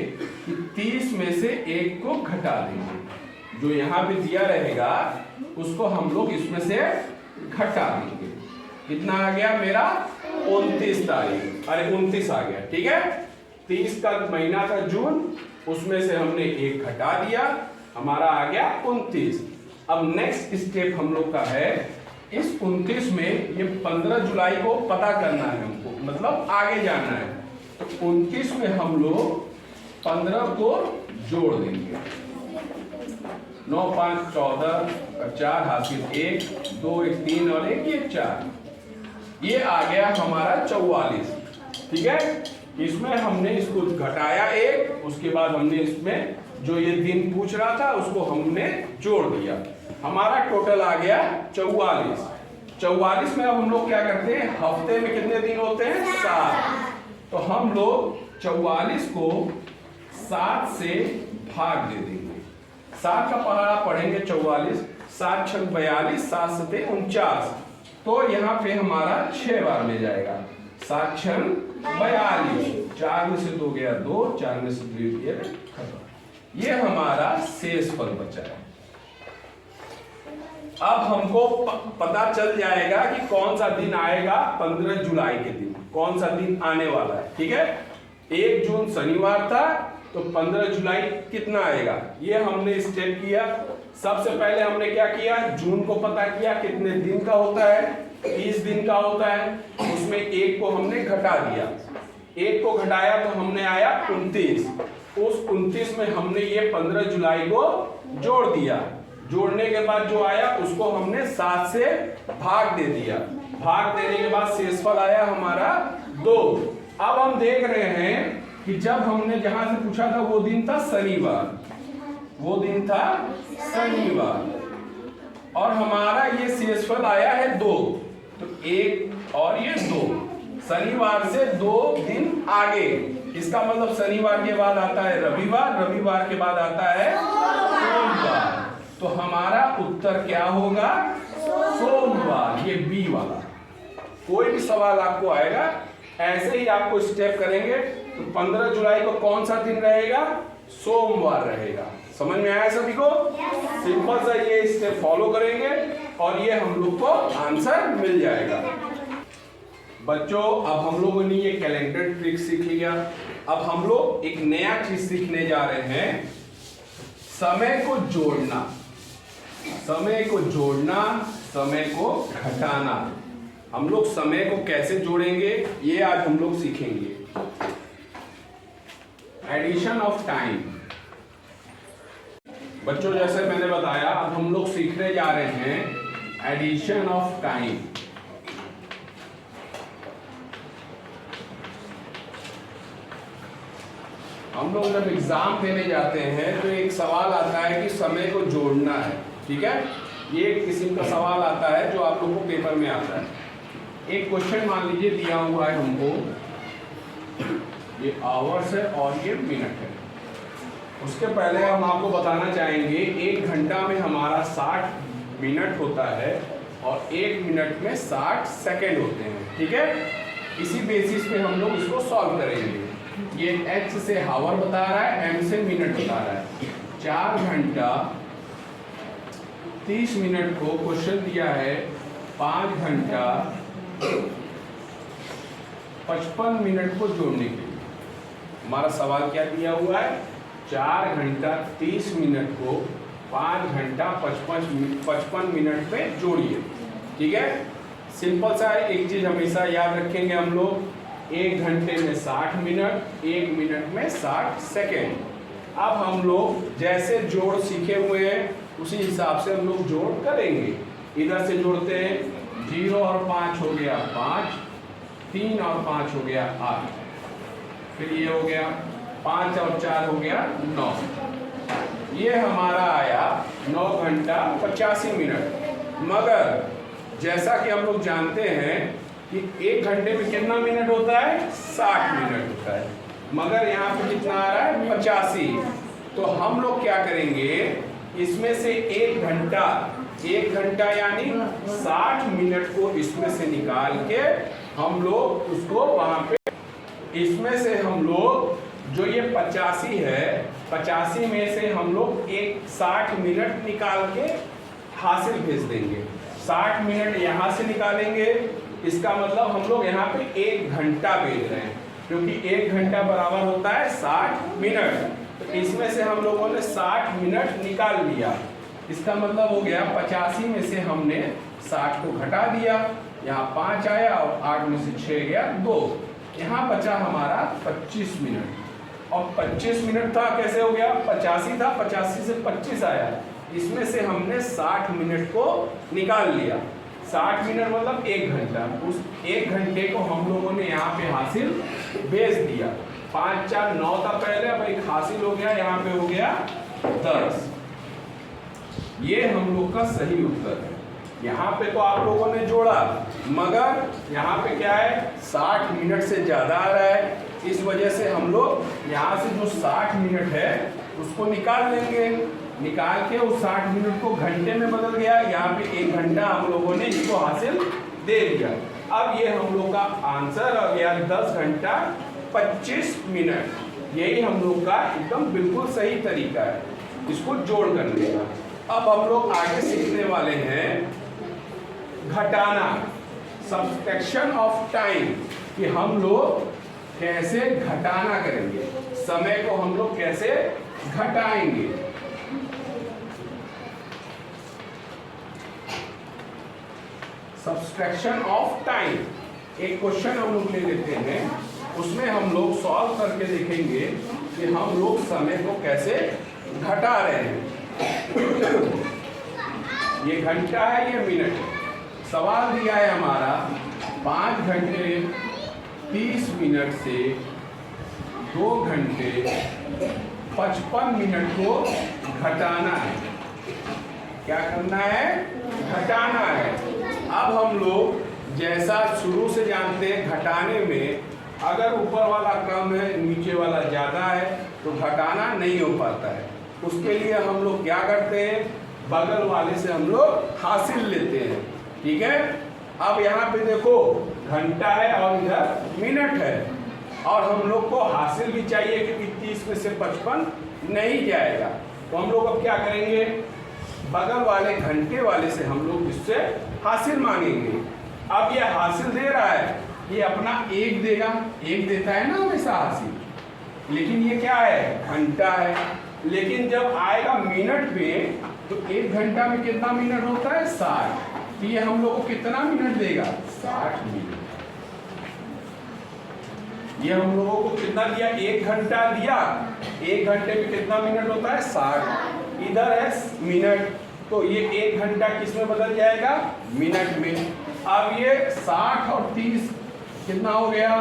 कि 30 में से 1 को घटा देंगे। जो यहाँ पे दिया रहेगा उसको हम लोग इसमें से घटा देंगे। कितना आ गया मेरा? 29 तारीख। अरे 29 आ गया। ठीक है, 30 का महीना था जून, उसमें से हमने 1 घटा दिया, हमारा आ गया 29। अब नेक्स्ट स्टेप हम लोग का है, इस 29 में ये 15 जुलाई को पता करना है हमको, मतलब आगे जाना है। तो 29 में हम लोग 15 को जोड़ देंगे। 9 5 14 और 4 हासिल 1, 2 1 3 और 1 4। ये आ गया हमारा 44। ठीक है, इसमें हमने इसको घटाया एक, उसके बाद हमने इसमें जो ये दिन पूछ रहा था उसको हमने जोड़ दिया। हमारा टोटल आ गया 44। 44 में अब हम लोग क्या करते हैं, हफ्ते में कितने दिन होते हैं, 7। तो हम लोग 44 को 7 से भाग दे देंगे। 7 का पहाड़ा पढ़ेंगे 44, 7 छक 42, 7 सते 49। तो यहाँ पे हमारा 6 बार ले जाएगा। 7 छक 42, 4 में से 2 गया 2, 4 में से 2 गया खत्म। ये हमारा शेष फल बचा है। अब हमको पता चल जाएगा कि कौन सा दिन आएगा 15 जुलाई के दिन, कौन सा दिन आने वाला है। ठीक है, 1 जून शनिवार था, तो 15 जुलाई कितना आएगा, ये हमने स्टेप किया। सबसे पहले हमने क्या किया, जून को पता किया कितने दिन का होता है, 30 दिन का होता है। उसमें 1 को हमने घटा दिया, 1 को घटाया तो हमने आया 29। उस 29 में हमने ये 15 जुलाई को जोड़ दिया। जोड़ने के बाद जो आया उसको हमने 7 से भाग दे दिया। भाग देने के बाद शेषफल आया हमारा 2। अब हम देख रहे हैं कि जब हमने जहां से पूछा था वो दिन था शनिवार, वो दिन था शनिवार, और हमारा ये शेषफल आया है 2। तो 1 और ये 2, शनिवार से 2 दिन आगे। इसका मतलब शनिवार के बाद आता है रविवार, रविवार के बाद आता है सोमवार। तो हमारा उत्तर क्या होगा, सोमवार। ये बी वाला। कोई भी सवाल आपको आएगा ऐसे ही आपको स्टेप करेंगे। तो 15 जुलाई को कौन सा दिन रहेगा, सोमवार रहेगा। समझ में आया सभी को? सिंपल सा ये स्टेप फॉलो करेंगे और ये हम लोग को आंसर मिल जाएगा। बच्चों, अब हम लोगों ने ये कैलेंडर ट्रिक सीख लिया। अब हम लोग एक नया चीज सीखने जा रहे हैं, समय को जोड़ना। समय को जोड़ना, समय को घटाना। हम लोग समय को कैसे जोड़ेंगे ये आज हम लोग सीखेंगे। Addition of time. बच्चों, जैसे मैंने बताया, अब हम लोग सीखने जा रहे हैं एडिशन ऑफ टाइम। हम लोग जब एग्जाम देने जाते हैं तो एक सवाल आता है कि समय को जोड़ना है। ठीक है, ये एक किस्म का सवाल आता है जो आप लोग को पेपर में आता है। एक क्वेश्चन मान लीजिए दिया हुआ है हमको, ये आवर्स है और ये मिनट है। उसके पहले हम आपको बताना चाहेंगे 1 घंटा में हमारा 60 मिनट होता है और 1 मिनट में 60 सेकेंड होते हैं। ठीक है, इसी बेसिस पे हम लोग इसको सॉल्व करेंगे। ये एच से हावर बता रहा है, एम से मिनट बता रहा है। 4 घंटा 30 मिनट को क्वेश्चन दिया है 5 घंटा 55 मिनट को जोड़ने के लिए। हमारा सवाल क्या दिया हुआ है, 4 घंटा 30 मिनट को 5 घंटा 55 मिनट में जोड़िए। ठीक है, सिंपल सा है। एक चीज हमेशा याद रखेंगे हम लोग, 1 घंटे में 60 मिनट, 1 मिनट में 60 सेकेंड। अब हम लोग जैसे जोड़ सीखे हुए हैं उसी हिसाब से हम लोग जोड़ करेंगे। इधर से जोड़ते हैं, 0 और 5 हो गया 5, 3 और 5 हो गया 8, फिर ये हो गया 5 और 4 हो गया 9। ये हमारा आया 9 घंटा 85 मिनट। मगर जैसा कि हम लोग जानते हैं कि 1 घंटे में कितना मिनट होता है, 60 मिनट होता है, मगर यहाँ पे कितना आ रहा है, 85। तो हम लोग क्या करेंगे, इसमें से 1 घंटा यानी 60 मिनट को इसमें से निकाल के हम लोग उसको वहां पे, इसमें से हम लोग जो ये 85 है, 85 में से हम लोग 60 मिनट निकाल के हासिल भेज देंगे। 60 मिनट यहाँ से निकालेंगे, इसका मतलब हम लोग यहाँ पे 1 घंटा भेज रहे हैं, क्योंकि 1 घंटा बराबर होता है 60 मिनट। तो इसमें से हम लोगों ने 60 मिनट निकाल लिया। इसका मतलब हो गया 85 में से हमने 60 को घटा दिया, यहाँ 5 आया और 8 में से 6 गया 2, यहाँ बचा हमारा 25 मिनट। और 25 मिनट था, कैसे हो गया, 85 था, 85 से 25 आया, इसमें से हमने 60 मिनट को निकाल लिया। 60 मिनट मतलब 1 घंटा। उस 1 घंटे को हम लोगों ने यहाँ पे हासिल बेच दिया। 5 4 9 था पहले, अब एक हासिल हो गया, यहाँ पे हो गया 10। ये हम लोग का सही उत्तर है। यहाँ पे तो आप लोगों ने जोड़ा, मगर यहाँ पे क्या है 60 मिनट से ज़्यादा आ रहा है, इस वजह से हम लोग यहाँ से जो 60 मिनट है उसको निकाल लेंगे। निकाल के उस 60 मिनट को घंटे में बदल गया, यहाँ पे 1 घंटा हम लोगों ने इसको हासिल दे दिया। अब ये हम लोग का आंसर आ गया 10 घंटा 25 मिनट। यही हम लोग का एकदम बिल्कुल सही तरीका है इसको जोड़ करने का। अब हम लोग आगे सीखने वाले हैं घटाना, सब्ट्रैक्शन ऑफ टाइम, कि हम लोग कैसे घटाना करेंगे, समय को हम लोग कैसे घटाएंगे। सब्ट्रैक्शन ऑफ टाइम, एक क्वेश्चन हम लोग ले लेते हैं, उसमें हम लोग सॉल्व करके देखेंगे कि हम लोग समय को कैसे घटा रहे हैं। ये घंटा है, ये मिनट है। सवाल दिया है हमारा 5 घंटे 30 मिनट से 2 घंटे 55 मिनट को घटाना है। क्या करना है? घटाना है। अब हम लोग जैसा शुरू से जानते हैं, घटाने में अगर ऊपर वाला कम है नीचे वाला ज़्यादा है तो घटाना नहीं हो पाता है। उसके लिए हम लोग क्या करते हैं, बगल वाले से हम लोग हासिल लेते हैं। ठीक है। अब यहाँ पे देखो घंटा है और इधर मिनट है, और हम लोग को हासिल भी चाहिए क्योंकि 30 में से 55 नहीं जाएगा। तो हम लोग अब क्या करेंगे, बगल वाले घंटे वाले से हम लोग इससे हासिल मांगेंगे। अब ये हासिल दे रहा है, ये अपना 1 देगा, 1 देता है ना हमेशा हासिल, लेकिन ये क्या है, घंटा है। लेकिन जब आएगा मिनट में तो 1 घंटा में कितना मिनट होता है, 60। तो ये हम लोग को कितना मिनट देगा, 60 मिनट। ये हम लोगों को कितना दिया, 1 घंटा दिया। 1 घंटे में कितना मिनट होता है, 60। इधर है मिनट, तो ये 1 घंटा किस में बदल जाएगा, मिनट में। अब ये 60 और 30 कितना हो गया,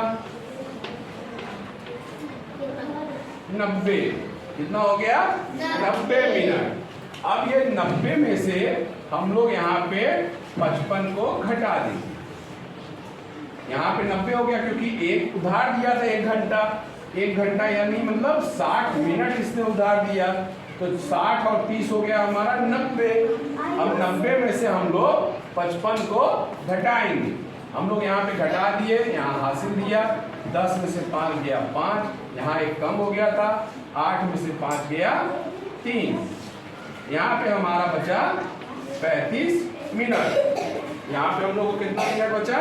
90। कितना हो गया, 90 मिनट। अब ये 90 में से हम लोग यहाँ पे 55 को घटा देंगे। यहाँ पे 90 हो गया क्योंकि एक उधार दिया था 1 घंटा। 1 घंटा यानी मतलब 60 मिनट इसने उधार दिया, तो 60 और 30 हो गया हमारा 90। अब 90 में से हम लोग 55 को घटाएंगे। हम लोग यहाँ पे घटा दिए, यहाँ हासिल दिया, 10 में से 5 गया 5, यहाँ एक कम हो गया था, 8 में से 5 गया 3, यहाँ पे हमारा बचा 35 मिनट। यहाँ पे हम लोग को कितना मिनट बचा,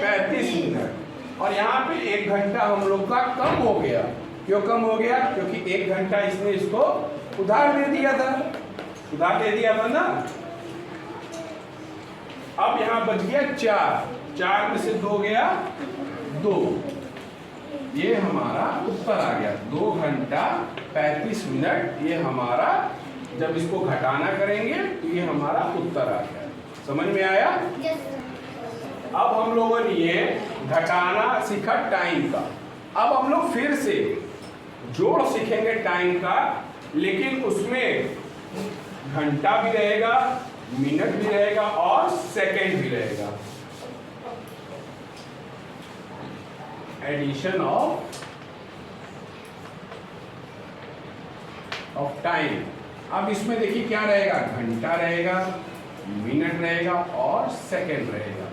35 मिनट। और यहाँ पे 1 घंटा हम लोग का कम हो गया। क्यों कम हो गया, क्योंकि 1 घंटा इसने इसको उधार दे दिया था, उधार दे दिया था ना। अब यहाँ बच गया 4, 4 में से 2 गया 2। ये हमारा उत्तर आ गया 2 घंटा 35 मिनट। ये हमारा, जब इसको घटाना करेंगे तो ये हमारा उत्तर आ गया। समझ में आया? अब हम लोगों ने ये घटाना सीखा टाइम का। अब हम लोग फिर से जोड़ सीखेंगे टाइम का, लेकिन उसमें घंटा भी रहेगा, मिनट भी रहेगा और सेकंड भी रहेगा। Addition of time. अब इसमें देखिए क्या रहेगा, घंटा रहेगा, मिनट रहेगा और सेकंड रहेगा।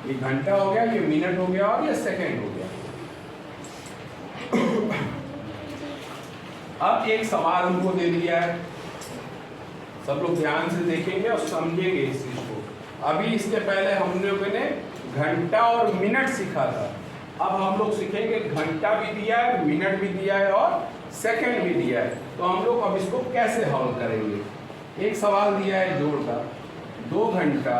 ये घंटा हो गया, ये मिनट हो गया और ये सेकंड हो गया। अब एक सवाल हमको दे दिया है, सब लोग ध्यान से देखेंगे और समझेंगे इस चीज को। अभी इसके पहले हम लोगों ने घंटा और मिनट सीखा था। अब हम लोग सीखेंगे घंटा भी दिया है, मिनट भी दिया है और सेकंड भी दिया है। तो हम लोग अब इसको कैसे हल करेंगे। एक सवाल दिया है जोड़ का, 2 घंटा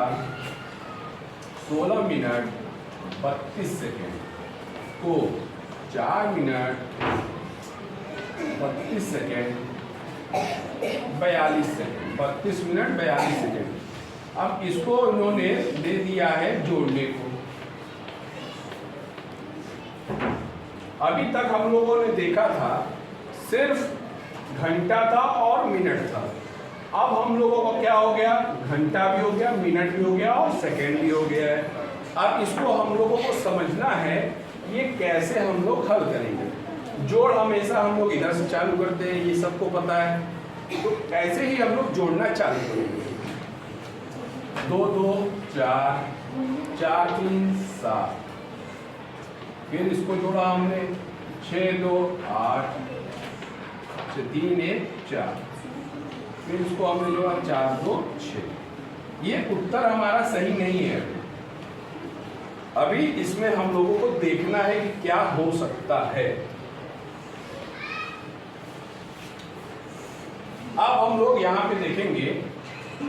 16 मिनट 32 सेकेंड को 4 minute 32 second 42 second, 32 minute 42 second अब इसको इन्होंने दे दिया है जोड़ने को। अभी तक हम लोगों ने देखा था सिर्फ घंटा था और मिनट था। अब हम लोगों को क्या हो गया, घंटा भी हो गया, मिनट भी हो गया और सेकंड भी हो गया है। अब इसको हम लोगों को समझना है ये कैसे हम लोग हल करेंगे। जोड़ हमेशा हम लोग इधर से चालू करते हैं, ये सबको पता है, तो ऐसे ही हम लोग जोड़ना चालू करेंगे। 2 2 4, 4 3 7, फिर इसको जोड़ा हमने 6 2 8, 3 1 4, फिर इसको हमने जोड़ा 4 2 6। ये उत्तर हमारा सही नहीं है। अभी इसमें हम लोगों को देखना है कि क्या हो सकता है। अब हम लोग यहाँ पे देखेंगे,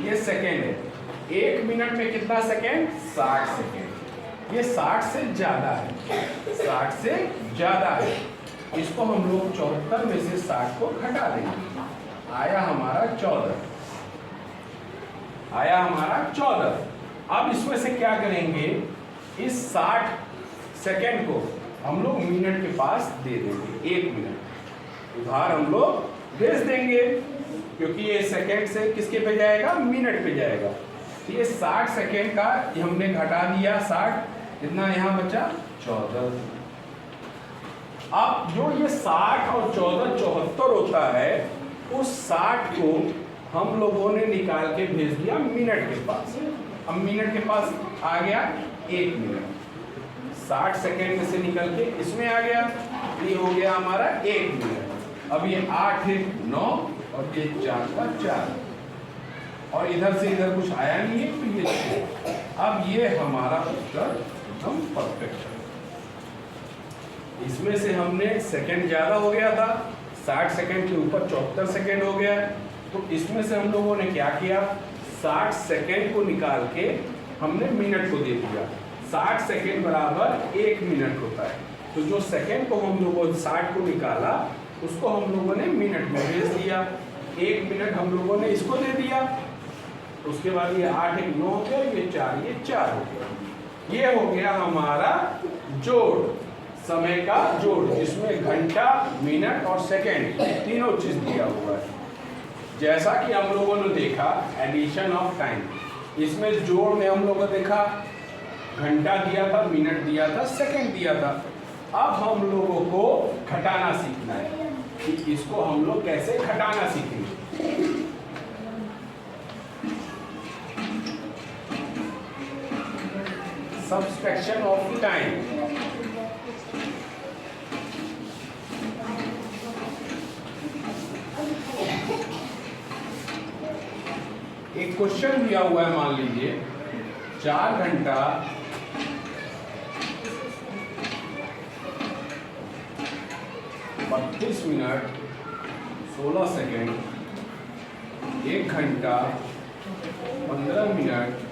ये सेकेंड है, 1 मिनट में कितना सेकेंड, 60 सेकेंड। ये 60 से ज्यादा है, 60 से ज्यादा है। इसको हम लोग 74 में से 60 को घटा देंगे, आया हमारा 14, आया हमारा 14। अब इसमें से क्या करेंगे, इस 60 सेकेंड को हम लोग मिनट के पास दे देंगे। 1 मिनट उधार हम लोग भेज देंगे, क्योंकि ये सेकेंड से किसके पे जाएगा, मिनट पे जाएगा। तो ये 60 सेकेंड का हमने घटा दिया 60, कितना यहाँ बचा 14। अब जो ये 60 और 14 74 होता है, उस 60 को हम लोगों ने निकाल के भेज दिया मिनट के पास। अब मिनट के पास आ गया 1 मिनट, 60 सेकेंड में से निकल के इसमें आ गया, ये हो गया हमारा 1 मिनट। अब ये 8 है 9 और ये 4 का 4, और इधर से इधर कुछ आया नहीं है, तो ये 6। अब ये हमारा उत्तर एकदम परफेक्ट है। इसमें से हमने सेकेंड ज्यादा हो गया था, 60 सेकेंड के ऊपर 74 सेकेंड हो गया, तो इसमें से हम लोगों ने क्या किया, 60 सेकेंड को निकाल के हमने मिनट को दे दिया। 60 सेकेंड बराबर 1 मिनट होता है, तो जो सेकेंड को हम लोगों 60 को निकाला, उसको हम लोगों ने मिनट में भेज दिया। 1 मिनट हम लोगों ने इसको दे दिया। उसके बाद ये 8 1 9 हो गया, ये 4 ये 4 हो गया। ये हो गया हमारा जोड़, समय का जोड़, जिसमें घंटा, मिनट और सेकेंड तीनों चीज दिया हुआ है। जैसा कि हम लोगों ने देखा एडिशन ऑफ टाइम, इसमें जोड़ में हम लोगों ने देखा घंटा दिया था, मिनट दिया था, सेकंड दिया था। अब हम लोगों को घटाना सीखना है कि इसको हम लोग कैसे घटाना सीखेंगे। Subtraction of time. एक क्वेश्चन दिया हुआ है, मान लीजिए 4 घंटा 32 मिनट 16 सेकेंड, 1 घंटा 15 मिनट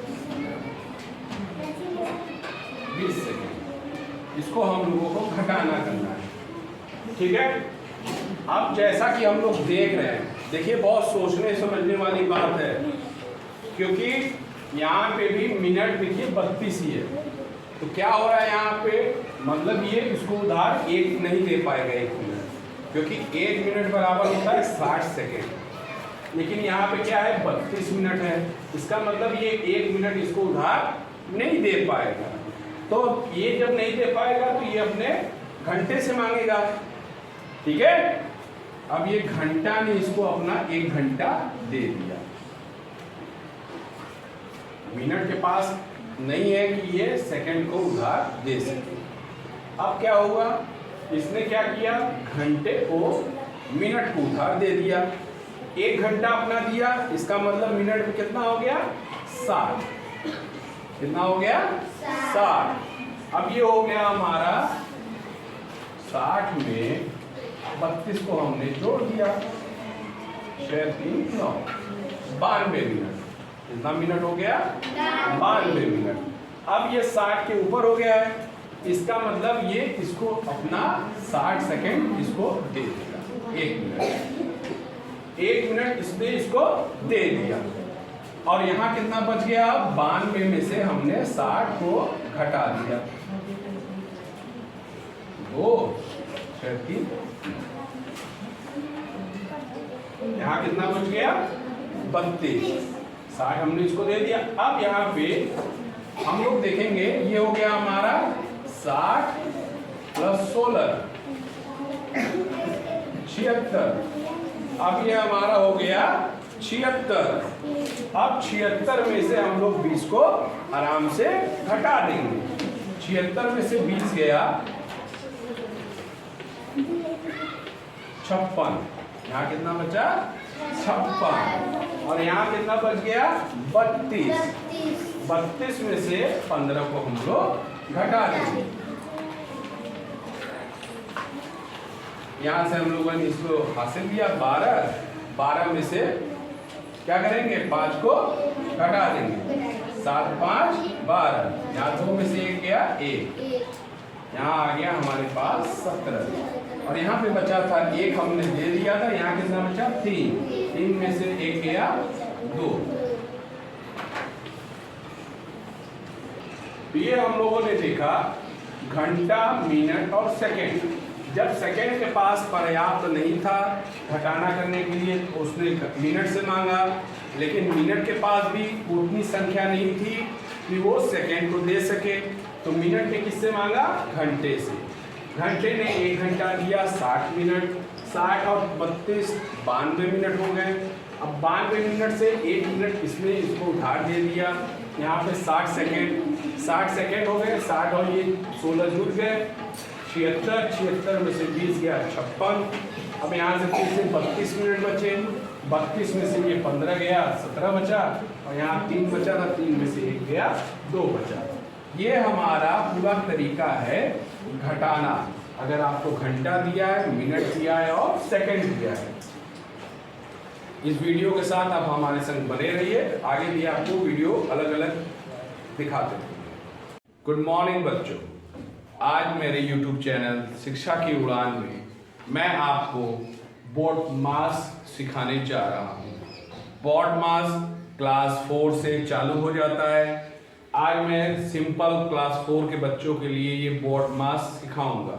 20 सेकेंड। इसको हम लोगों को घटाना करना है, ठीक है। अब जैसा कि हम लोग देख रहे हैं, देखिए बहुत सोचने समझने वाली बात है, क्योंकि यहाँ पे भी मिनट देखिए 32 ही है, तो क्या हो रहा है यहाँ पे, मतलब ये इसको उधार 1 नहीं दे पाएगा 1 मिनट, क्योंकि 1 मिनट बराबर होता है 60 सेकेंड। लेकिन यहाँ पे क्या है 32 मिनट है, इसका मतलब ये 1 मिनट इसको उधार नहीं दे पाएगा। तो ये जब नहीं दे पाएगा तो ये अपने घंटे से मांगेगा, ठीक है। अब ये घंटा ने इसको अपना 1 घंटा दे दिया, मिनट के पास नहीं है कि ये सेकंड को उधार दे सके। अब क्या हुआ, इसने क्या किया, घंटे को मिनट को उधार दे दिया। 1 घंटा अपना दिया, इसका मतलब मिनट में कितना हो गया 60, कितना हो गया 60। अब ये हो गया हमारा 60 में 32 को हमने जोड़ दिया, 6 3 9 92 मिनट। कितना मिनट हो गया 92 मिनट। अब ये 60 के ऊपर हो गया है, इसका मतलब ये इसको अपना 60 सेकेंड इसको दे देगा, 1 मिनट, 1 मिनट इसने इसको दे दिया। और यहाँ कितना बच गया? 92 में से हमने 60 को घटा दिया। 2 3, यहाँ कितना बच गया? 32। 60 हमने इसको दे दिया। अब यहाँ पे हम लोग देखेंगे, ये हो गया हमारा 60 + 16 76। अब ये हमारा हो गया 76। अब 76 में से हम लोग 20 को आराम से घटा देंगे। 76 में से 20 गया 56। यहाँ कितना बचा? 56। और यहाँ कितना बच गया? 32। 32 में से 15 को हम लोग घटा देंगे। यहाँ से हम लोगों ने इसको हासिल किया 12। 12 में से क्या करेंगे? 5 को घटा देंगे। 7 5 12। यहाँ 2 में से 1 गया 1। यहाँ आ गया हमारे पास 17। और यहाँ पे बचा था 1 हमने दे दिया था। यहाँ कितना बचा? 3। 3 में से 1 गया 2। तो ये हम लोगों ने देखा घंटा, मिनट और सेकंड। जब सेकंड के पास पर्याप्त नहीं था घटाना करने के लिए तो उसने मिनट से मांगा, लेकिन मिनट के पास भी उतनी संख्या नहीं थी कि वो सेकंड को दे सके, तो मिनट ने किससे मांगा? घंटे से। घंटे ने 1 घंटा दिया 60 मिनट। 60 और 32 92 मिनट हो गए। अब 92 मिनट से 1 मिनट इसने इसको उधार दे दिया। यहाँ पे 60 सेकेंड, 60 सेकेंड हो गए। 60 और ये 16 जुड़ गए 76। 76 में से 20 गया 56। अब यहाँ से फिर से 32 मिनट बचे। 32 में से ये 15 गया 17 बचा। और यहाँ 3 बचा था, 3 में से 1 गया 2 बचा। ये हमारा पूरा तरीका है घटाना। अगर आपको घंटा दिया है, मिनट दिया है और सेकंड दिया है। इस वीडियो के साथ आप हमारे संग बने रहिए, आगे भी आपको वीडियो अलग अलग दिखाते हैं। गुड मॉर्निंग बच्चों, आज मेरे YouTube चैनल शिक्षा की उड़ान में मैं आपको बोर्ड मास सिखाने जा रहा हूँ। बोर्ड मास क्लास 4 से चालू हो जाता है। आज मैं सिंपल क्लास 4 के बच्चों के लिए ये बोर्ड मास सिखाऊंगा।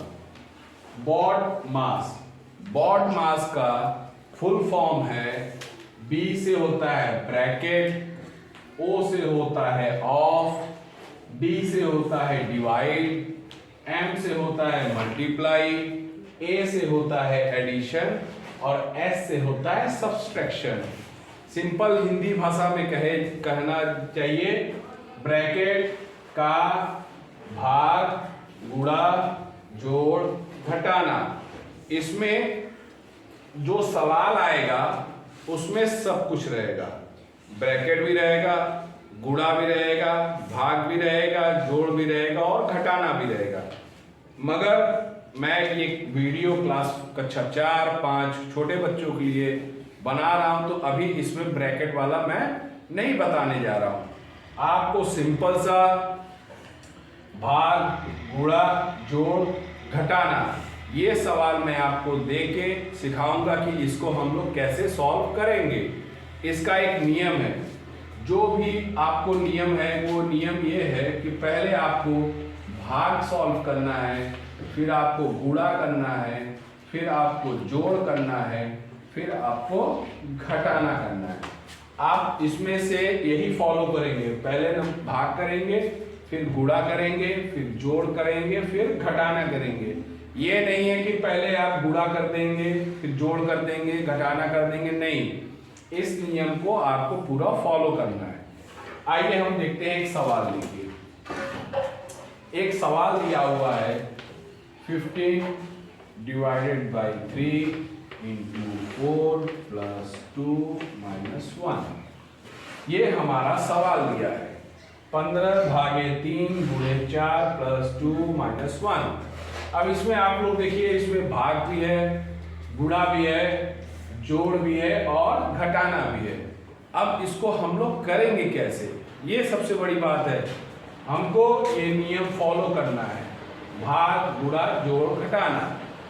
बोर्ड मास का फुल फॉर्म है, B से होता है ब्रैकेट, O से होता है ऑफ, D से होता है डिवाइड, M से होता है मल्टीप्लाई, A से होता है एडिशन और S से होता है सब्सट्रैक्शन। सिंपल हिंदी भाषा में कहना चाहिए ब्रैकेट का भाग, गुणा, जोड़, घटाना। इसमें जो सवाल आएगा उसमें सब कुछ रहेगा। ब्रैकेट भी रहेगा, गुणा भी रहेगा, भाग भी रहेगा, जोड़ भी रहेगा और घटाना भी रहेगा। मगर मैं ये वीडियो क्लास कक्षा 4, 5 छोटे बच्चों के लिए बना रहा हूं, तो अभी इसमें ब्रैकेट वाला मैं नहीं बताने जा रहा हूं। आपको सिंपल सा भाग, गुणा, जोड़, घटाना ये सवाल मैं आपको दे के सिखाऊंगा कि इसको हम लोग कैसे सॉल्व करेंगे। इसका एक नियम है, जो भी आपको नियम है वो नियम ये है कि पहले आपको भाग सॉल्व करना है, फिर आपको गुणा करना है, फिर आपको जोड़ करना है, फिर आपको घटाना करना है। आप इसमें से यही फॉलो करेंगे। पहले हम भाग करेंगे, फिर गुणा करेंगे, फिर जोड़ करेंगे, फिर घटाना करेंगे। ये नहीं है कि पहले आप गुणा कर देंगे, फिर जोड़ कर देंगे, घटाना कर देंगे, नहीं। इस नियम को आपको पूरा फॉलो करना है। आइए हम देखते हैं एक सवाल देखिए। एक सवाल दिया हुआ है 15 divided by 3 into 4 plus 2 minus 1। ये हमारा सवाल दिया है। 15 भागे 3 गुणे 4 प्लस 2 माइनस 1। अब इसमें आप लोग देखिए, इसमें भाग भी है, गुणा भी है, जोड़ भी है और घटाना भी है। अब इसको हम लोग करेंगे कैसे, ये सबसे बड़ी बात है। हमको ये नियम फॉलो करना है, भाग, गुणा, जोड़, घटाना।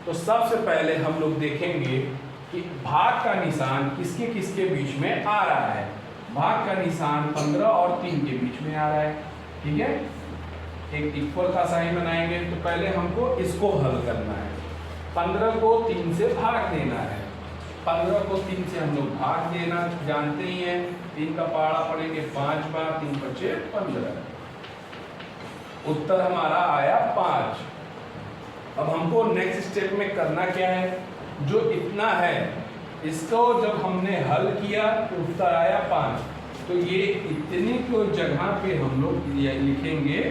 तो सबसे पहले हम लोग देखेंगे कि भाग का निशान किसके किसके बीच में आ रहा है। भाग का निशान 15 और 3 के बीच में आ रहा है, ठीक है। एक इक्वल का साइन बनाएंगे तो पहले हमको इसको हल करना है। 15 को 3 से भाग देना है। 15 को 3 से हम लोग भाग देना जानते ही हैं। 3 का पहाड़ा पड़ेंगे 5 बार, 3 बचे 15। उत्तर हमारा आया 5। अब हमको नेक्स्ट स्टेप में करना क्या है, जो इतना है इसको जब हमने हल किया तो उत्तर आया 5, तो ये इतने को जगह पे हम लोग लिखेंगे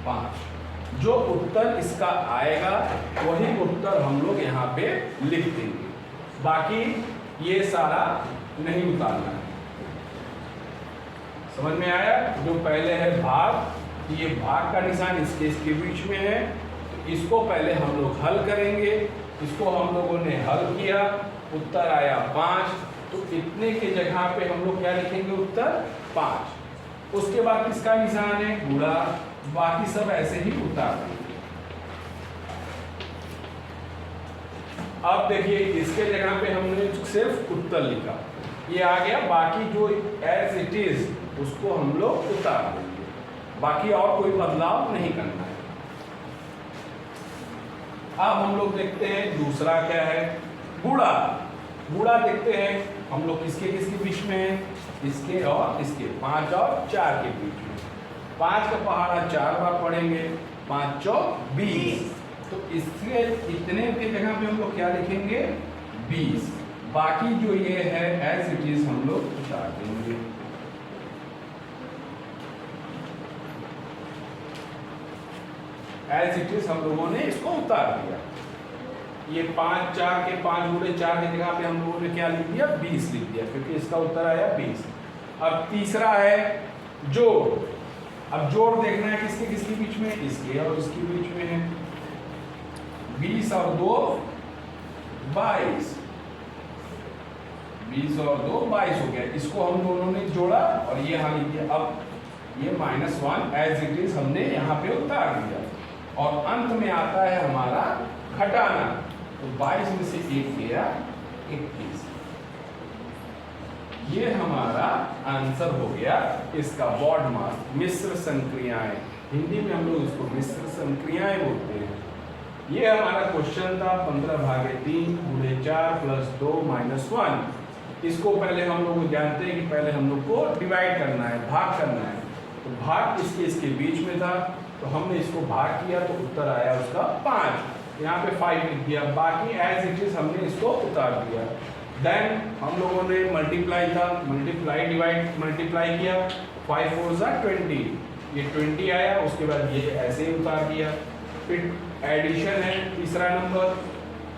5। जो उत्तर इसका आएगा वही उत्तर हम लोग यहाँ पे लिख देंगे, बाकी ये सारा नहीं उतारना है। समझ में आया? जो पहले है भाग, ये भाग का निशान इसके बीच में है, तो इसको पहले हम लोग हल करेंगे। इसको हम लोगों ने हल किया, उत्तर आया 5, तो इतने के जगह पे हम लोग क्या लिखेंगे, उत्तर 5। उसके बाद किसका निशान है, गुणा, बाकी सब ऐसे ही उतार देंगे। अब देखिए इसके जगह पे हमने सिर्फ उत्तर लिखा, ये आ गया। बाकी जो एज इट इज उसको हम लोग उतार देंगे, बाकी और कोई बदलाव नहीं करना है। अब हम लोग देखते हैं दूसरा क्या है, गुणा। गुणा देखते हैं हम लोग किसके बीच में है, इसके और इसके, 5 और 4 के बीच में। 5 का पहाड़ा 4 बार पढ़ेंगे, 5 चौक 20, तो इसके इतने के जगह पे हम लोग क्या लिखेंगे, 20। बाकी जो ये है एज इट इज हम लोग उतार देंगे। एज इट इज हम लोगों ने इसको उतार दिया। ये 5 4 के 5 गुणे 4 की जगह पे हम लोगों ने क्या लिख दिया, 20 लिख दिया, क्योंकि इसका उत्तर आया 20। अब तीसरा है जोड़। अब जोड़ देखना है किसके बीच में, इसके और इसके बीच में है। 20 और 2 22, 20 और 2 22 हो गया। इसको हम दोनों ने जोड़ा और ये यहाँ लिख दिया। अब ये -1 एज इट इज हमने यहाँ पे उतार दिया, और अंत में आता है हमारा घटाना। तो 22 में से 1 गया 21। ये हमारा आंसर हो गया इसका बॉड मास, मिश्र संक्रियाएं। हिंदी में हम लोग इसको मिश्र संक्रियाएं बोलते हैं। ये हमारा क्वेश्चन था 15/3 गुणे 4 + 2 - 1। इसको पहले हम लोग जानते हैं कि पहले हम लोग को डिवाइड करना है, भाग करना है। तो भाग इसके बीच में था, तो हमने इसको भाग किया तो उत्तर आया उसका 5। यहाँ पे 5 लिख दिया, बाकी एज इट इज हमने इसको उतार दिया। देन हम लोगों ने मल्टीप्लाई था, मल्टीप्लाई डिवाइड मल्टीप्लाई किया, 5 4 = 20, ये 20 आया। उसके बाद ये ऐसे ही उतार दिया। फिर एडिशन है तीसरा नंबर,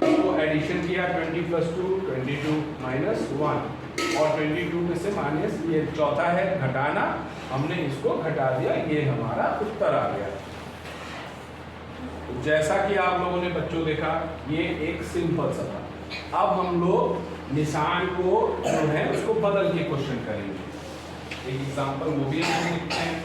तो एडिशन किया 20 + 2 22 - 1, और 22 में से माइनस ये चौथा है घटाना, हमने इसको घटा दिया, ये हमारा उत्तर आ गया। तो जैसा कि आप लोगों ने बच्चों देखा, ये एक सिंपल सा था। अब हम लोग निशान को जो है उसको बदल के क्वेश्चन करेंगे। एक एग्जांपल वो भी हम देखते हैं।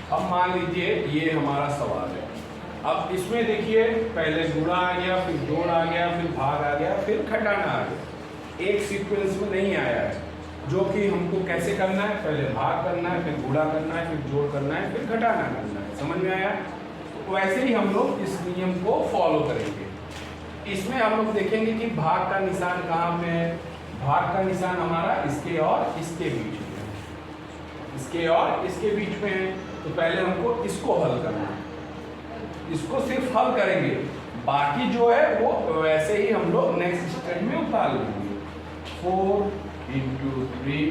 अब मान लीजिए ये हमारा सवाल है। अब इसमें देखिए पहले गुणा आ गया, फिर जोड़ आ गया, फिर भाग आ गया, फिर घटाना आ गया। एक सीक्वेंस में नहीं आया है, जो कि हमको कैसे करना है, पहले भाग करना है, फिर गुणा करना है, फिर जोड़ करना है, फिर घटाना करना है। समझ में आया? तो वैसे ही हम लोग इस नियम को फॉलो करेंगे। इसमें हम लोग देखेंगे कि भाग का निशान कहाँ पे है। भाग का निशान हमारा इसके और इसके बीच में है, इसके और इसके बीच में है। तो पहले हमको इसको हल करना है, इसको सिर्फ हल करेंगे, बाकी जो है वो वैसे ही हम लोग नेक्स्ट स्टेप में उतार लेंगे। 4 × 3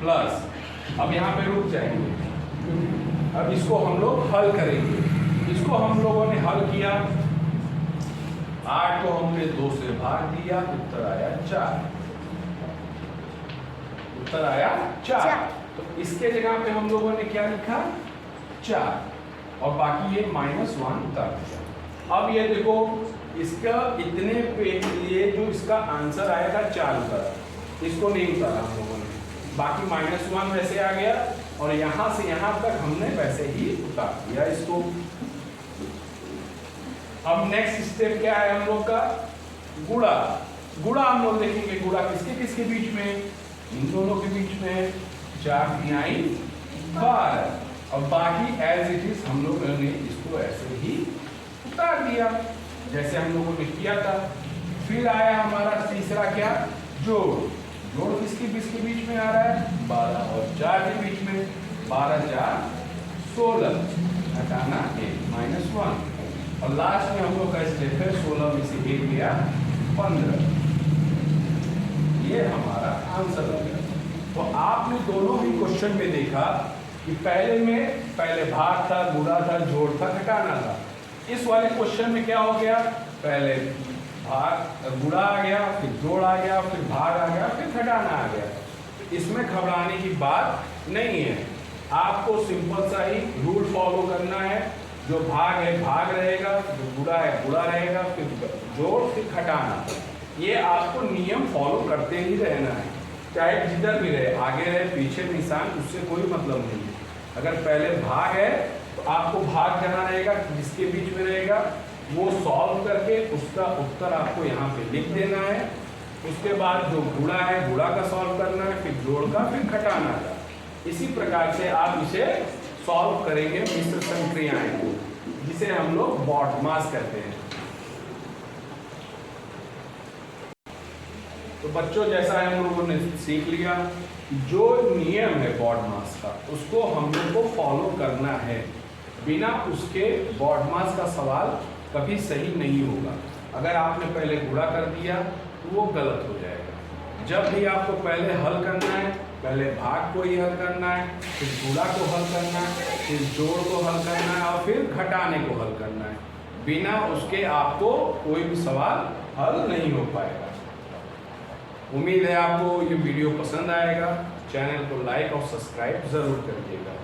प्लस, अब यहाँ पे रुक जाएंगे। अब इसको हम लोग हल करेंगे। इसको हम लोगों ने हल किया, 8 को हमने 2 से भाग दिया, उत्तर आया 4। उत्तर आया 4। तो इसके जगह पे हम लोगों ने क्या लिखा, 4, और बाकी ये -1 उतार दिया। अब ये देखो इसका इतने पे ये जो इसका आंसर आएगा 4 उतारा, इसको नहीं उतारा हम लोगों ने, बाकी -1 वैसे आ गया और यहाँ से यहाँ तक हमने वैसे ही उतार दिया इसको। अब नेक्स्ट स्टेप क्या है हम लोग का, गुणा। गुणा हम लोग देखेंगे, गुणा किसके किसके बीच में, इन दोनों के बीच में, 4 3 12 और बाकी एज इट इज हम लोगों ने इसको ऐसे ही उतार दिया जैसे हम लोगों ने किया था। फिर आया हमारा तीसरा क्या, जोड़। जोड़ किसके किसके बीच में आ रहा है, 12 और 4 के बीच में, 12 4 16, हटाना 1 -1 और लास्ट में हम लोग का स्टेप है 16 में से 1 गया 15। ये हमारा आंसर हो गया। तो आपने दोनों ही क्वेश्चन में देखा कि पहले भाग था, गुणा था, जोड़ था, घटाना था। इस वाले क्वेश्चन में क्या हो गया, पहले भाग गुणा आ गया, फिर जोड़ आ गया, फिर भाग आ गया, फिर घटाना आ गया। इसमें घबराने की बात नहीं है, आपको सिंपल सा ही रूल फॉलो करना है। जो भाग है भाग रहेगा, जो गुणा है गुणा रहेगा, फिर जोड़, फिर घटाना। ये आपको नियम फॉलो करते ही रहना है, चाहे जिधर भी रहे, आगे रहे पीछे निशान, उससे कोई मतलब नहीं है। अगर पहले भाग है तो आपको भाग जहाँ रहेगा जिसके बीच में रहेगा वो सॉल्व करके उसका उत्तर आपको यहाँ पे लिख देना है। उसके बाद जो गुणा है गुणा का सॉल्व करना है, फिर जोड़ का, फिर घटाना का। इसी प्रकार से आप इसे सॉल्व करेंगे मिश्र संक्रियाएं को, जिसे हम लोग बॉडमास कहते हैं। तो बच्चों जैसा हम लोगों ने सीख लिया, जो नियम है बॉडमास का उसको हम लोग को फॉलो करना है, बिना उसके बॉडमास का सवाल कभी सही नहीं होगा। अगर आपने पहले गुणा कर दिया तो वो गलत हो जाएगा। जब भी आपको पहले हल करना है, पहले भाग को ही हल करना है, फिर गुणा को हल करना है, फिर जोड़ को हल करना है और फिर घटाने को हल करना है। बिना उसके आपको कोई भी सवाल हल नहीं हो पाएगा। उम्मीद है आपको ये वीडियो पसंद आएगा। चैनल को लाइक और सब्सक्राइब ज़रूर करिएगा।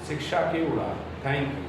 शिक्षा की उड़ान। Thank you.